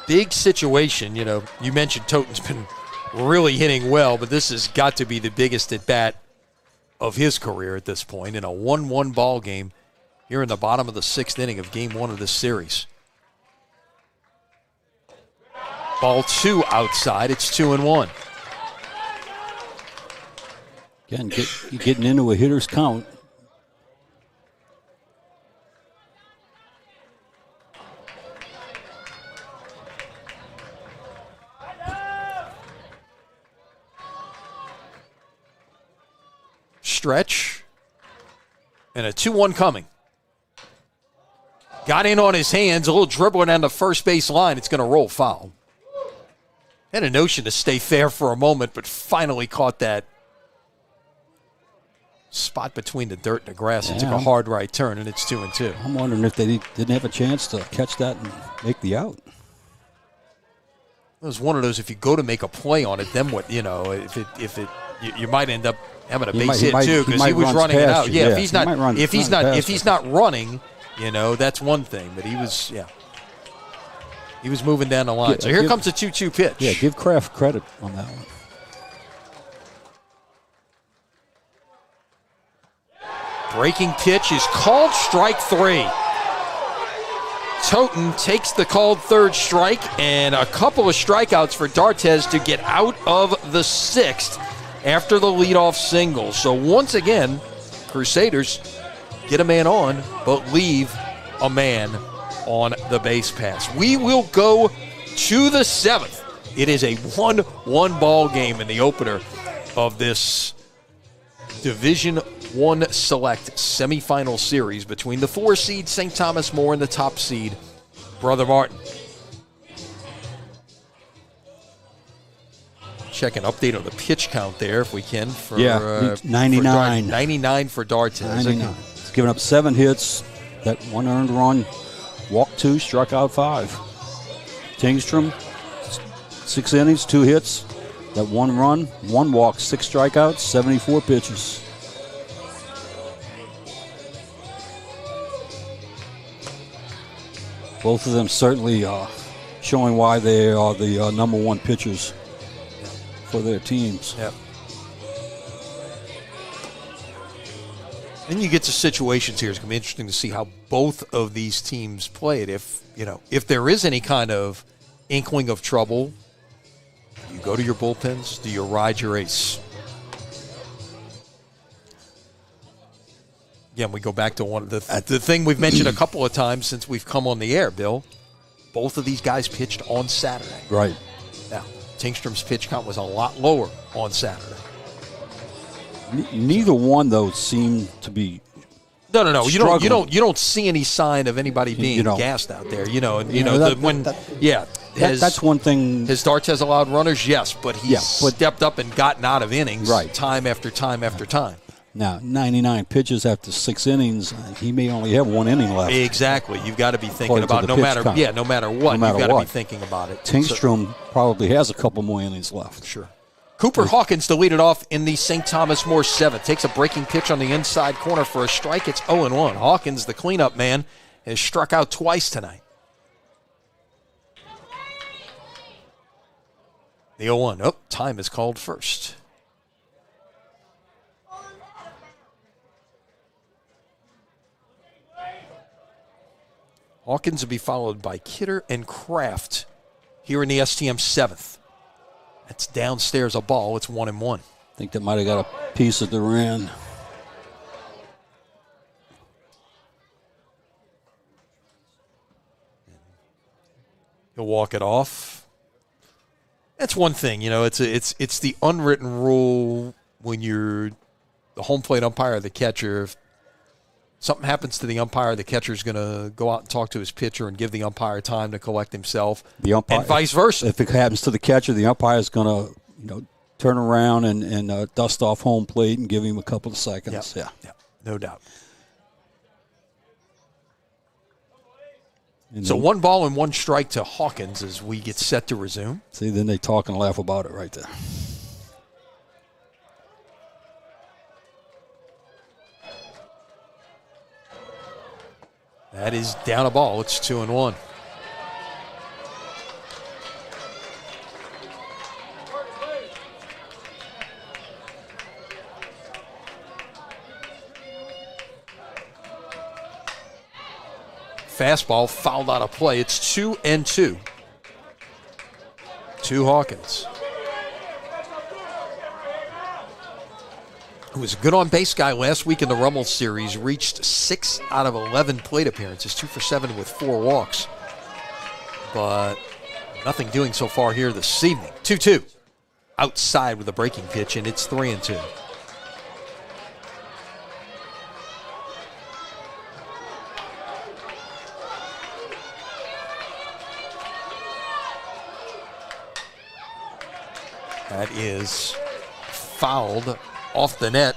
Big situation, you know. You mentioned Toten's been really hitting well, but this has got to be the biggest at bat of his career at this point in a 1-1 ball game here in the bottom of the 6th inning of Game 1 of this series. Ball 2 outside. It's 2-1. Again, getting into a hitter's count. stretch. And a 2-1 coming. Got in on his hands, a little dribbling down the first base line. It's going to roll foul. Had a notion to stay fair for a moment, but finally caught that spot between the dirt and the grass and took a hard right turn, and it's 2-2. I'm wondering if they didn't have a chance to catch that and make the out. It was one of those, if you go to make a play on it, then what, you you might end up having a base hit too, because he was running it out. Yeah, if he's not running, that's one thing. But he was moving down the line. So here comes a 2-2 pitch. Yeah, give Kraft credit on that one. Breaking pitch is called strike 3. Toten takes the called third strike, and a couple of strikeouts for D'Artes to get out of the 6th after the leadoff single. So once again, Crusaders get a man on, but leave a man on the base pass. We will go to the 7th. It is a 1-1 ball game in the opener of this Division I Select semifinal series between the 4 seed St. Thomas More and the top seed Brother Martin. Check an update on the pitch count there if we can. For 99. 99 for D'Artes. 99. He's given up 7 hits, that 1 earned run, walked 2, struck out 5. Tingstrom, 6 innings, 2 hits, that 1 run, 1 walk, 6 strikeouts, 74 pitches. Both of them certainly showing why they are the number 1 pitchers for their teams. Yep. And you get to situations here. It's going to be interesting to see how both of these teams play it. If there is any kind of inkling of trouble, you go to your bullpens. Do you ride your ace? Again, we go back to one of the thing we've mentioned a couple of times since we've come on the air, Bill. Both of these guys pitched on Saturday. Right. Now, Tingstrom's pitch count was a lot lower on Saturday. Neither one, though, seemed to be. No. You don't see any sign of anybody being gassed out there. That's one thing. Has D'Artes allowed runners? Yes, but he's stepped up and gotten out of innings time after time after time. Now, 99 pitches after 6 innings, he may only have 1 inning left. Exactly. You've got to be thinking about no matter what, you've got to be thinking about it. Tingstrom probably has a couple more innings left. Sure. Cooper Hawkins to lead it off in the St. Thomas More 7th. Takes a breaking pitch on the inside corner for a strike. It's 0-1. Hawkins, the cleanup man, has struck out twice tonight. The 0-1. Oh, time is called first. Hawkins will be followed by Kidder and Kraft here in the STM 7th. That's downstairs a ball. It's 1-1. I think that might have got a piece of Duran. He'll walk it off. That's one thing, it's the unwritten rule when you're the home plate umpire or the catcher. If something happens to the umpire, the catcher's going to go out and talk to his pitcher and give the umpire time to collect himself, and vice versa. If it happens to the catcher, the umpire's going to, turn around and dust off home plate and give him a couple of seconds. Yeah, no doubt. So 1 ball and 1 strike to Hawkins as we get set to resume. See, then they talk and laugh about it right there. That is down a ball. It's 2-1. Fastball fouled out of play. It's 2-2. To Hawkins, who was a good on-base guy last week in the Rummel Series, reached 6 out of 11 plate appearances, 2 for 7 with 4 walks. But nothing doing so far here this evening. 2-2. Outside with a breaking pitch, and it's 3-2. That is fouled off the net.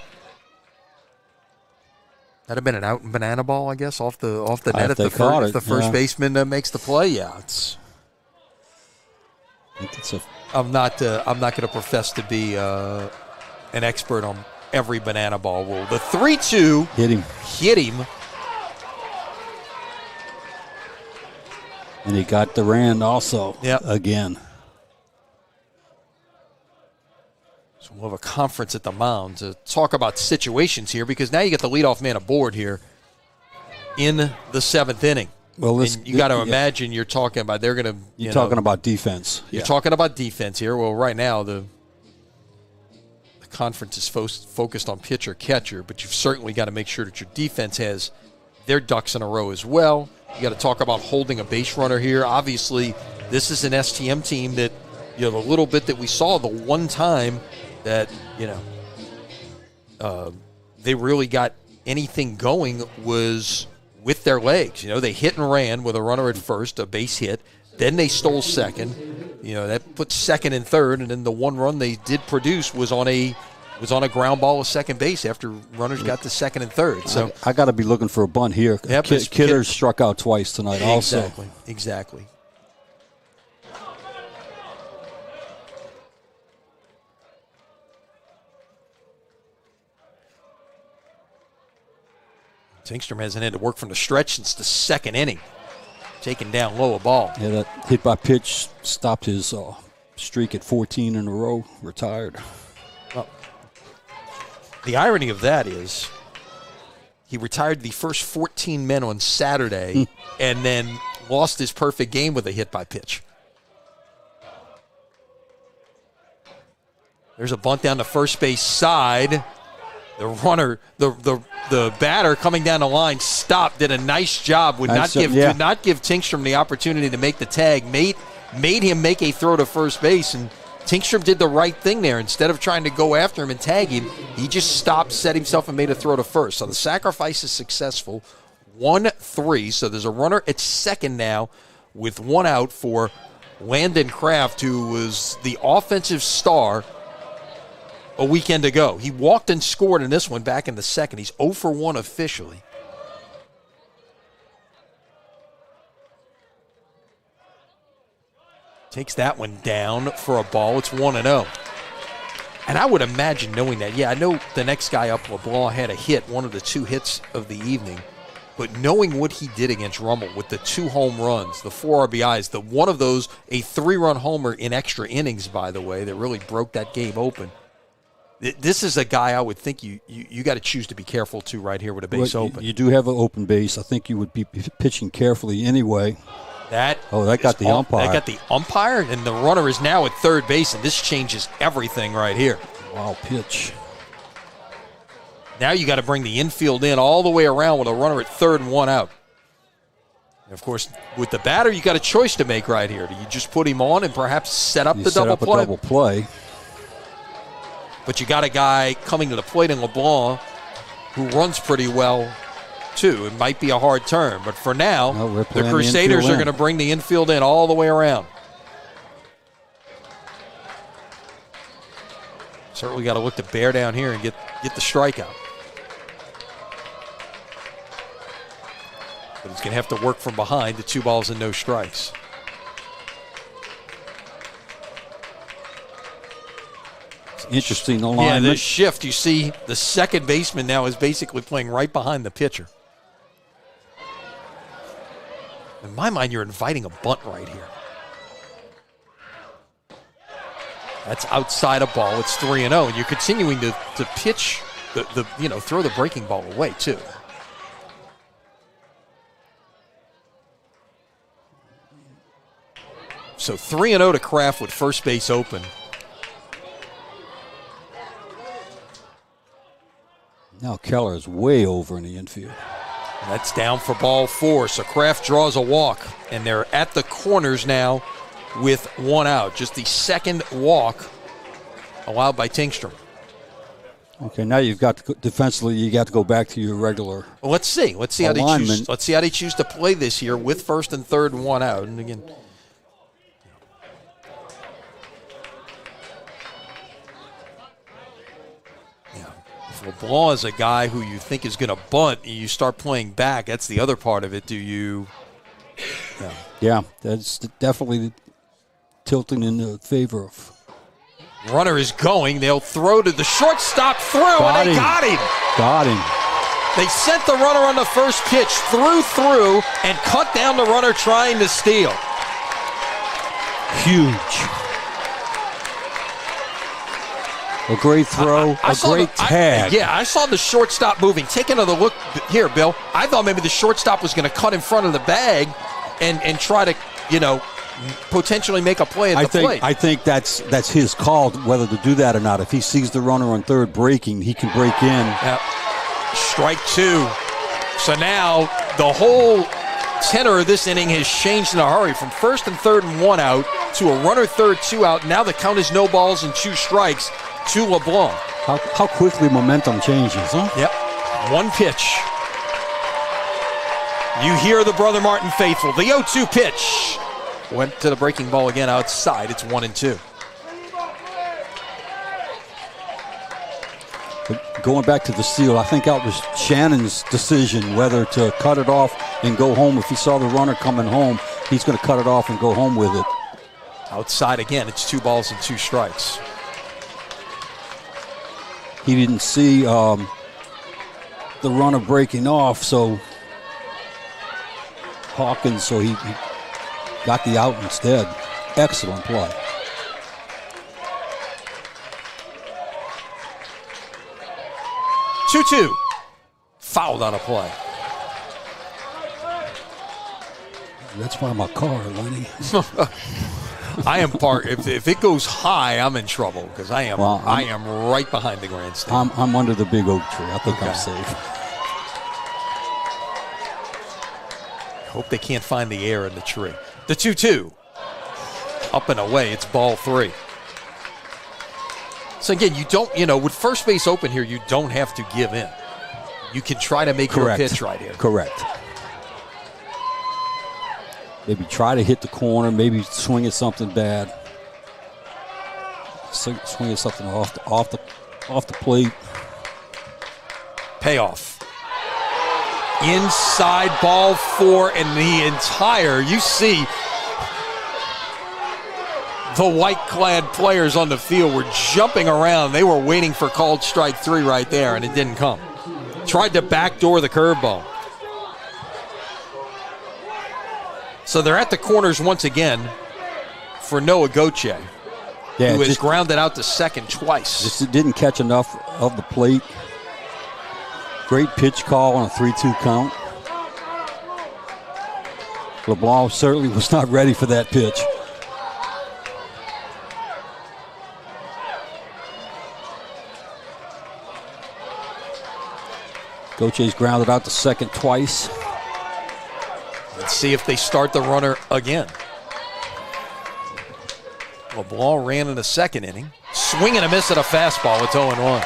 That'd have been an out and banana ball, I guess, off the net if the first baseman makes the play. Yeah, I'm not going to profess to be an expert on every banana ball rule. The 3-2 hit him. And he got Durand also again. So we'll have a conference at the mound to talk about situations here, because now you get the leadoff man aboard here in the 7th inning. Well, you got to imagine you're talking about You're talking about defense. You're talking about defense here. Well, right now the conference is focused on pitcher catcher, but you've certainly got to make sure that your defense has their ducks in a row as well. You got to talk about holding a base runner here. Obviously, this is an STM team that, the little bit that we saw the one time that, they really got anything going was with their legs. They hit and ran with a runner at first, a base hit. Then they stole second. That put second and third, and then the one run they did produce was on a ground ball at second base after runners got to second and third. So I got to be looking for a bunt here. Yep, Kidder struck out twice tonight also. Exactly. Tingstrom hasn't had to work from the stretch since the 2nd inning. Taking down low a ball. Yeah, that hit by pitch stopped his streak at 14 in a row, retired. Well, the irony of that is he retired the first 14 men on Saturday and then lost his perfect game with a hit by pitch. There's a bunt down the first base side. The runner, the batter coming down the line stopped, did a nice job, did not give Tingstrom the opportunity to make the tag, made him make a throw to first base, and Tingstrom did the right thing there. Instead of trying to go after him and tag him, he just stopped, set himself, and made a throw to first. So the sacrifice is successful. 1-3, so there's a runner at second now with one out for Landon Kraft, who was the offensive star a weekend ago. He walked and scored in this one back in the second. He's 0 for 1 officially. Takes that one down for a ball. It's 1-0. And I would imagine, knowing that, I know the next guy up, LeBlanc, had a hit, one of the 2 hits of the evening. But knowing what he did against Rummel with the 2 home runs, the 4 RBIs, the one of those, a 3-run homer in extra innings, by the way, that really broke that game open. This is a guy I would think you got to choose to be careful to right here with a base open. You do have an open base. I think you would be pitching carefully anyway. That got the umpire. That got the umpire, and the runner is now at third base, and this changes everything right here. Wow, pitch. Now you got to bring the infield in all the way around with a runner at third and 1 out. And of course, with the batter, you got a choice to make right here. Do you just put him on and perhaps set up the double play? Double play. But you got a guy coming to the plate in LeBlanc who runs pretty well, too. It might be a hard turn, but for now, the Crusaders are going to bring the infield in all the way around. Certainly got to look to bear down here and get the strikeout. But he's going to have to work from behind the 2 balls and no strikes. Interesting alignment. Yeah, this shift, you see the second baseman now is basically playing right behind the pitcher. In my mind, you're inviting a bunt right here. That's outside a ball. It's 3-0, and you're continuing to pitch throw the breaking ball away too. So 3-0 to Kraft with first base open. Now Keller is way over in the infield. That's down for ball 4. So Kraft draws a walk, and they're at the corners now with 1 out. Just the second walk allowed by Tingstrom. Okay, now you've got to, defensively, you got to go back to your regular. Well, let's see how they choose. Let's see how they choose to play this year with first and third and 1 out. And again, if LeBlanc is a guy who you think is going to bunt, and you start playing back, that's the other part of it. Do you? Yeah, that's definitely tilting in the favor of. Runner is going. They'll throw to the shortstop through, and they got him. Got him. They sent the runner on the first pitch through, and cut down the runner trying to steal. Huge. A great throw, a great tag. I saw the shortstop moving. Take another look here, Bill. I thought maybe the shortstop was going to cut in front of the bag and try to, potentially make a play at the plate. I think that's his call, whether to do that or not. If he sees the runner on third breaking, he can break in. Yep. Strike two. So now the whole tenor of this inning has changed in a hurry from first and third and 1 out to a runner third, 2 out. Now the count is no balls and 2 strikes to LeBlanc. How quickly momentum changes, huh? Yep. 1 pitch. You hear the Brother Martin faithful. The 0-2 pitch. Went to the breaking ball again outside. It's 1-2. But going back to the steal, I think that was Shannon's decision whether to cut it off and go home. If he saw the runner coming home, he's going to cut it off and go home with it. Outside again. It's 2 balls and 2 strikes. He didn't see the runner breaking off, so Hawkins, so he got the out instead. Excellent play. Two. Fouled on a play. That's by my car, Lenny. I am if it goes high, I'm in trouble because I am right behind the grandstand. I'm under the big oak tree. I think I'm safe. Hope they can't find the air in the tree. The 2-2. Up and away. It's ball 3. So again, you don't, with first base open here, you don't have to give in. You can try to make your pitch right here. Correct. Maybe try to hit the corner. Maybe swing at something bad. Swing at something off the plate. Payoff. Inside ball 4, and the entire, you see the white-clad players on the field were jumping around. They were waiting for called strike 3 right there, and it didn't come. Tried to backdoor the curveball. So they're at the corners once again for Noah Goche, who has grounded out to second twice. Just didn't catch enough of the plate. Great pitch call on a 3-2 count. LeBlanc certainly was not ready for that pitch. Goche's grounded out to second twice. Let's see if they start the runner again. LeBlanc ran in the second inning. Swing and a miss at a fastball. It's 0-1.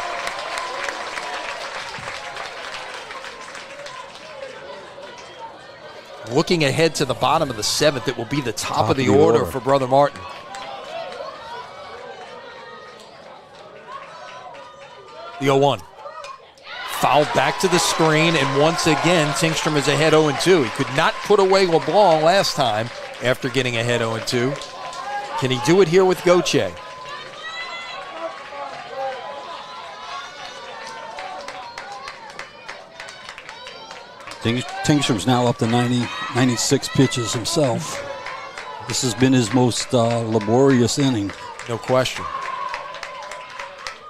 Looking ahead to the bottom of the 7th, it will be the top of the order for Brother Martin. The 0-1. Fouled back to the screen, and once again, Tingstrom is ahead 0-2. He could not put away LeBlanc last time after getting ahead 0-2. Can he do it here with Goche? Tingstrom's now up to 96 pitches himself. This has been his most laborious inning. No question.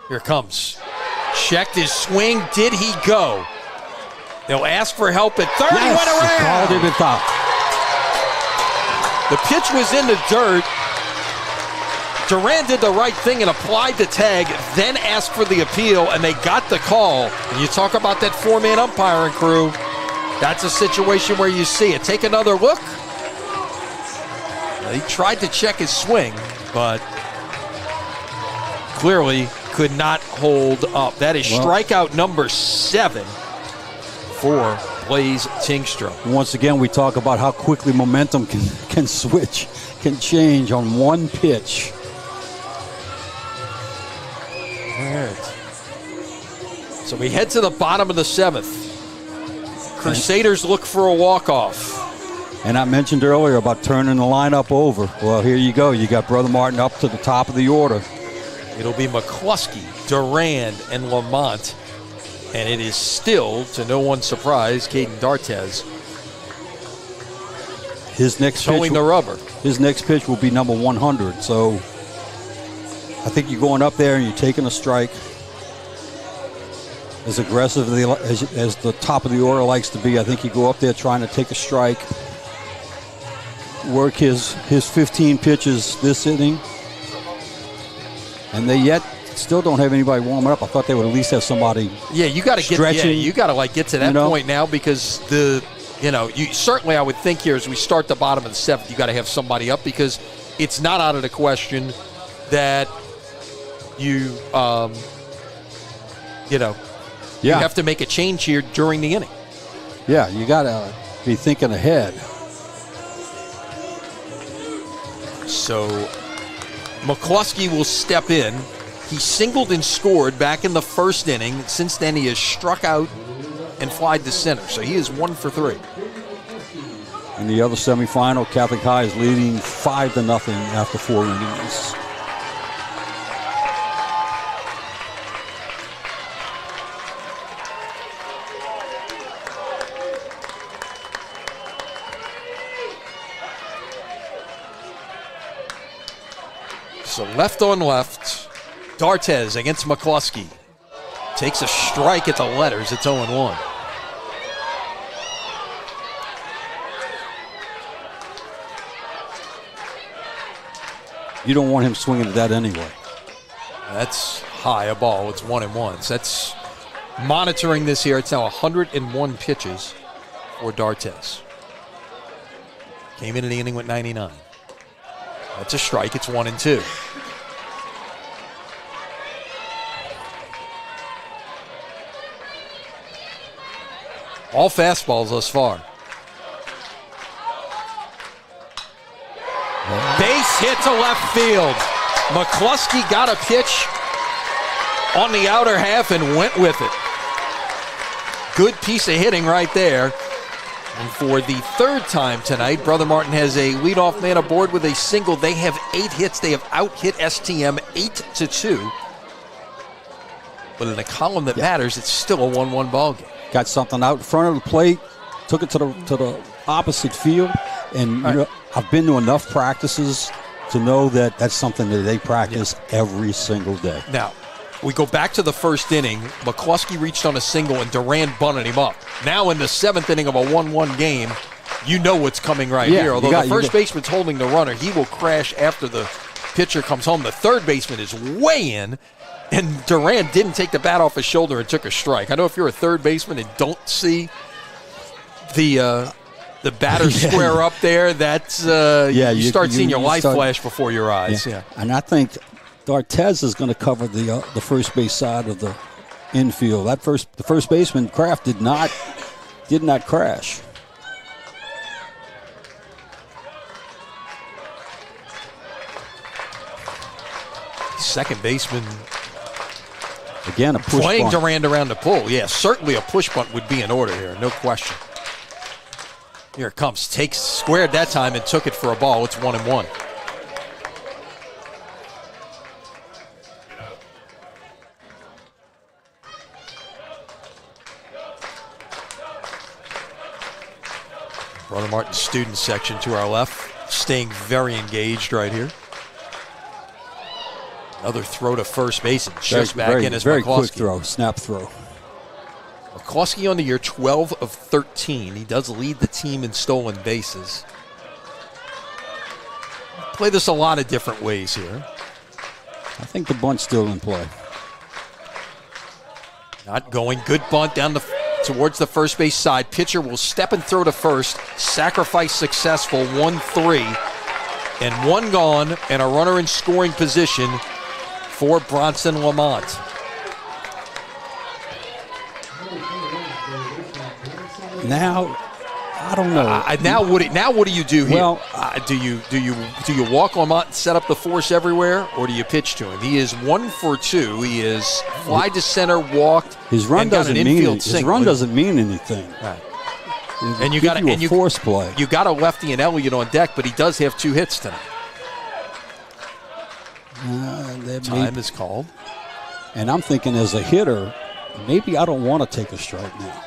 Here it comes. Checked his swing. Did he go? They'll ask for help at third. Yes, he went around. He called it at top. The pitch was in the dirt. Duran did the right thing and applied the tag, then asked for the appeal, and they got the call. And you talk about that 4-man umpiring crew. That's a situation where you see it. Take another look. He tried to check his swing, but clearly could not hold up. That is strikeout number 7 for Blaze Tingstrom. Once again, we talk about how quickly momentum can switch, can change on one pitch. All right. So we head to the bottom of the 7th. Crusaders look for a walk-off. And I mentioned earlier about turning the lineup over. Well, here you go. You got Brother Martin up to the top of the order. It'll be McCluskey, Durand, and Lamont. And it is still, to no one's surprise, Caden D'Artes His next showing the rubber. His next pitch will be number 100. So I think you're going up there and you're taking a strike. As aggressive as the top of the order likes to be, I think you go up there trying to take a strike. Work his 15 pitches this inning. And they yet still don't have anybody warming up. I thought they would at least have somebody. Yeah, you got to get. Stretching, yeah, you got to get to that point now because you certainly I would think here as we start the bottom of the 7th, you got to have somebody up because it's not out of the question that you you have to make a change here during the inning. Yeah, you got to be thinking ahead. So McCluskey will step in. He singled and scored back in the first inning. Since then, he has struck out and flied to center. So he is 1 for 3. In the other semifinal, Catholic High is leading 5-0 after 4 innings. So left on left, D'Artes against McCluskey. Takes a strike at the letters. It's 0-1. You don't want him swinging at that anyway. That's high a ball. It's 1-1. So that's monitoring this here. It's now 101 pitches for D'Artes. Came into the inning with 99. That's a strike. It's 1-2. All fastballs thus far. Base hit to left field. McCluskey got a pitch on the outer half and went with it. Good piece of hitting right there. And for the 3rd time tonight, Brother Martin has a leadoff man aboard with a single. They have 8 hits. They have out-hit STM 8-2. But in a column that matters, it's still a 1-1 ball game. Got something out in front of the plate, took it to the opposite field, and I've been to enough practices to know that that's something that they practice every single day. Now, we go back to the first inning. McCluskey reached on a single, and Durand bunted him up. Now in the 7th inning of a 1-1 game, you know what's coming here. Although the first baseman's holding the runner, he will crash after the pitcher comes home. The third baseman is way in, and Durand didn't take the bat off his shoulder and took a strike. I know if you're a third baseman and don't see the batter square up there, that's you start seeing your life flash before your eyes. Yeah. And I think D'Artes is going to cover the first base side of the infield. The first baseman Kraft did not crash. Second baseman again, a push playing bunt. Durand around the pull. Yeah, certainly a push bunt would be in order here, no question. Here it comes. Takes squared that time and took it for a ball. It's 1-1. Brother Martin's student section to our left, staying very engaged right here. Another throw to first base and just back in as very McCluskey. Quick throw, snap throw. McCluskey on the year 12 of 13. He does lead the team in stolen bases. Play this a lot of different ways here. I think the bunt's still in play. Not going. Good bunt down towards the first base side. Pitcher will step and throw to first. Sacrifice successful. 1-3. And 1 gone and a runner in scoring position for Bronson Lamont. Now, I don't know. Now what do you do here? Well, do you walk Lamont and set up the force everywhere, or do you pitch to him? He is 1 for 2. He is fly to center, walked. His run doesn't mean anything. Right. And you got a force play. You got a lefty and Elliott on deck, but he does have 2 hits tonight. Time is called. And I'm thinking, as a hitter, maybe I don't want to take a strike now.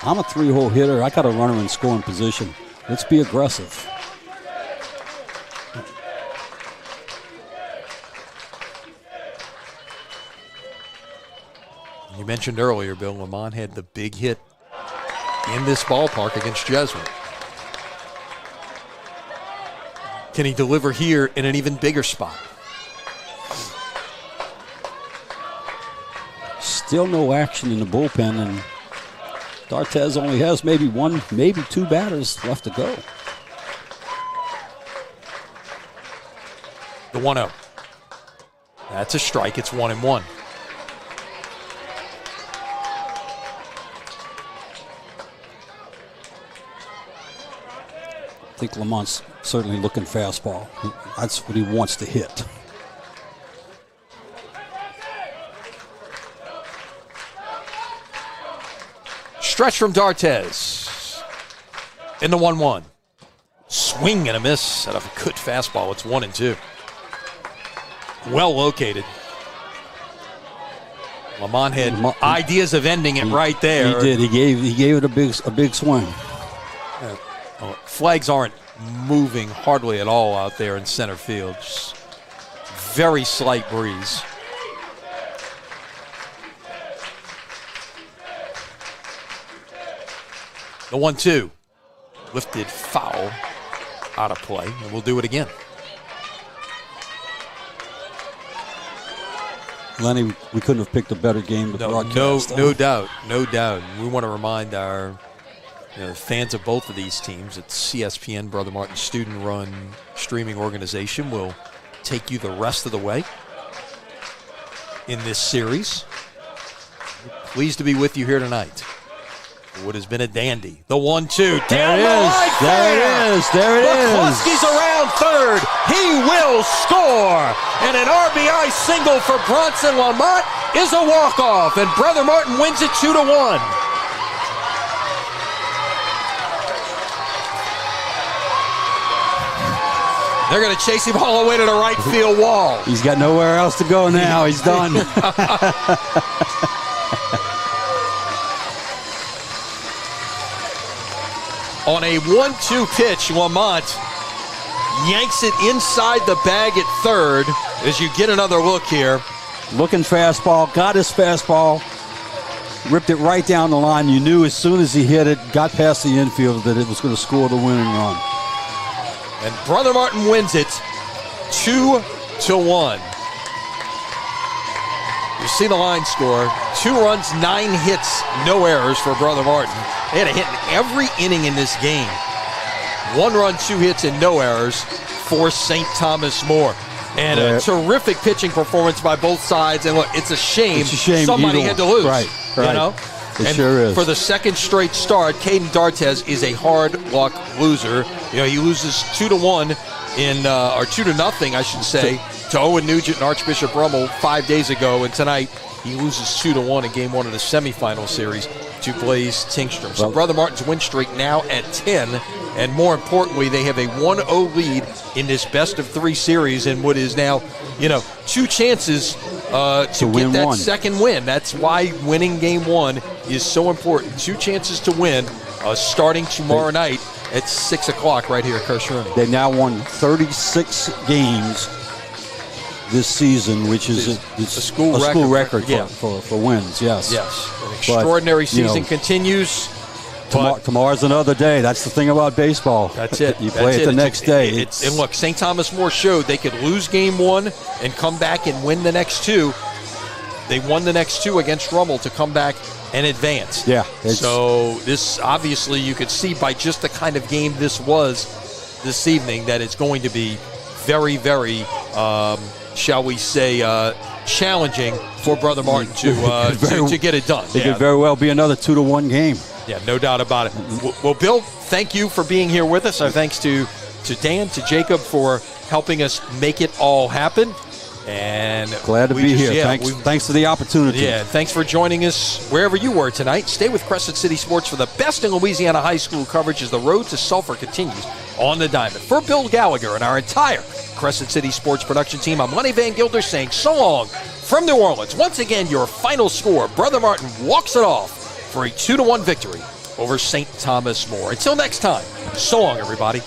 I'm a 3-hole hitter. I got a runner in scoring position. Let's be aggressive. You mentioned earlier, Bill, Lamont had the big hit in this ballpark against Jesuit. Can he deliver here in an even bigger spot? Still no action in the bullpen, and D'Artes only has maybe 1, maybe 2 batters left to go. The 1-0. That's a strike. It's 1-1. I think Lamont's certainly looking fastball. That's what he wants to hit. Stretch from D'Artes in the 1-1. Swing and a miss out of a good fastball. It's 1-2. Well located. Lamont had ideas of ending it right there. He did. He gave it a big swing. Flags aren't moving hardly at all out there in center field. Just very slight breeze. The 1-2. Lifted foul out of play, and we'll do it again. Lenny, we couldn't have picked a better game to broadcast. No doubt. We want to remind our fans of both of these teams that CSPN, Brother Martin student-run streaming organization, will take you the rest of the way in this series. Pleased to be with you here tonight. What has been a dandy. The 1-2. Down the line. There it is. McCluskey's around third. He will score. And an RBI single for Bronson Lamont is a walk-off. And Brother Martin wins it 2-1. They're going to chase him all the way to the right field wall. He's got nowhere else to go now. He's done. On a 1-2 pitch, Lamont yanks it inside the bag at third as you get another look here. Looking fastball, got his fastball, ripped it right down the line. You knew as soon as he hit it, got past the infield, that it was going to score the winning run. And Brother Martin wins it 2-1. You see the line score. 2 runs, 9 hits, no errors for Brother Martin. They had a hit in every inning in this game. 1 run, 2 hits, and no errors for St. Thomas More. And a terrific pitching performance by both sides. And look, it's a shame somebody had to lose. Right. You know? It sure is. For the second straight start, Caden D'Artes is a hard luck loser. He loses 2-1 or 2-0, I should say, to Owen Nugent and Archbishop Rummel 5 days ago. And tonight, he loses 2-1 in Game 1 of the semifinal series to Blaze Tingstrom. So Brother Martin's win streak now at 10. And more importantly, they have a 1-0 lead in this best-of-3 series in what is now, 2 chances to get that second win. That's why winning Game 1 is so important. 2 chances to win starting tomorrow night at 6 o'clock right here at Kershaw. They've now won 36 games this season, which is a school record for wins. Yes. An extraordinary season continues. Tomorrow's another day. That's the thing about baseball. That's it. You play it the next day. And look, St. Thomas More showed they could lose Game 1 and come back and win the next 2. They won the next 2 against Rummel to come back and advance. Yeah. So this, obviously, you could see by just the kind of game this was this evening that it's going to be very, very, shall we say, challenging for Brother Martin to get it done. It could very well be another 2-1 game. Yeah, no doubt about it. Well, Bill, thank you for being here with us. Our thanks to Dan, to Jacob for helping us make it all happen. And glad to be here. Thanks for the opportunity. Yeah, thanks for joining us wherever you were tonight. Stay with Crescent City Sports for the best in Louisiana high school coverage as the road to Sulphur continues on the diamond. For Bill Gallagher and our entire Crescent City Sports production team, I'm Lenny Van Gilder saying so long from New Orleans. Once again, your final score, Brother Martin walks it off for a 2-1 victory over St. Thomas More. Until next time, so long, everybody.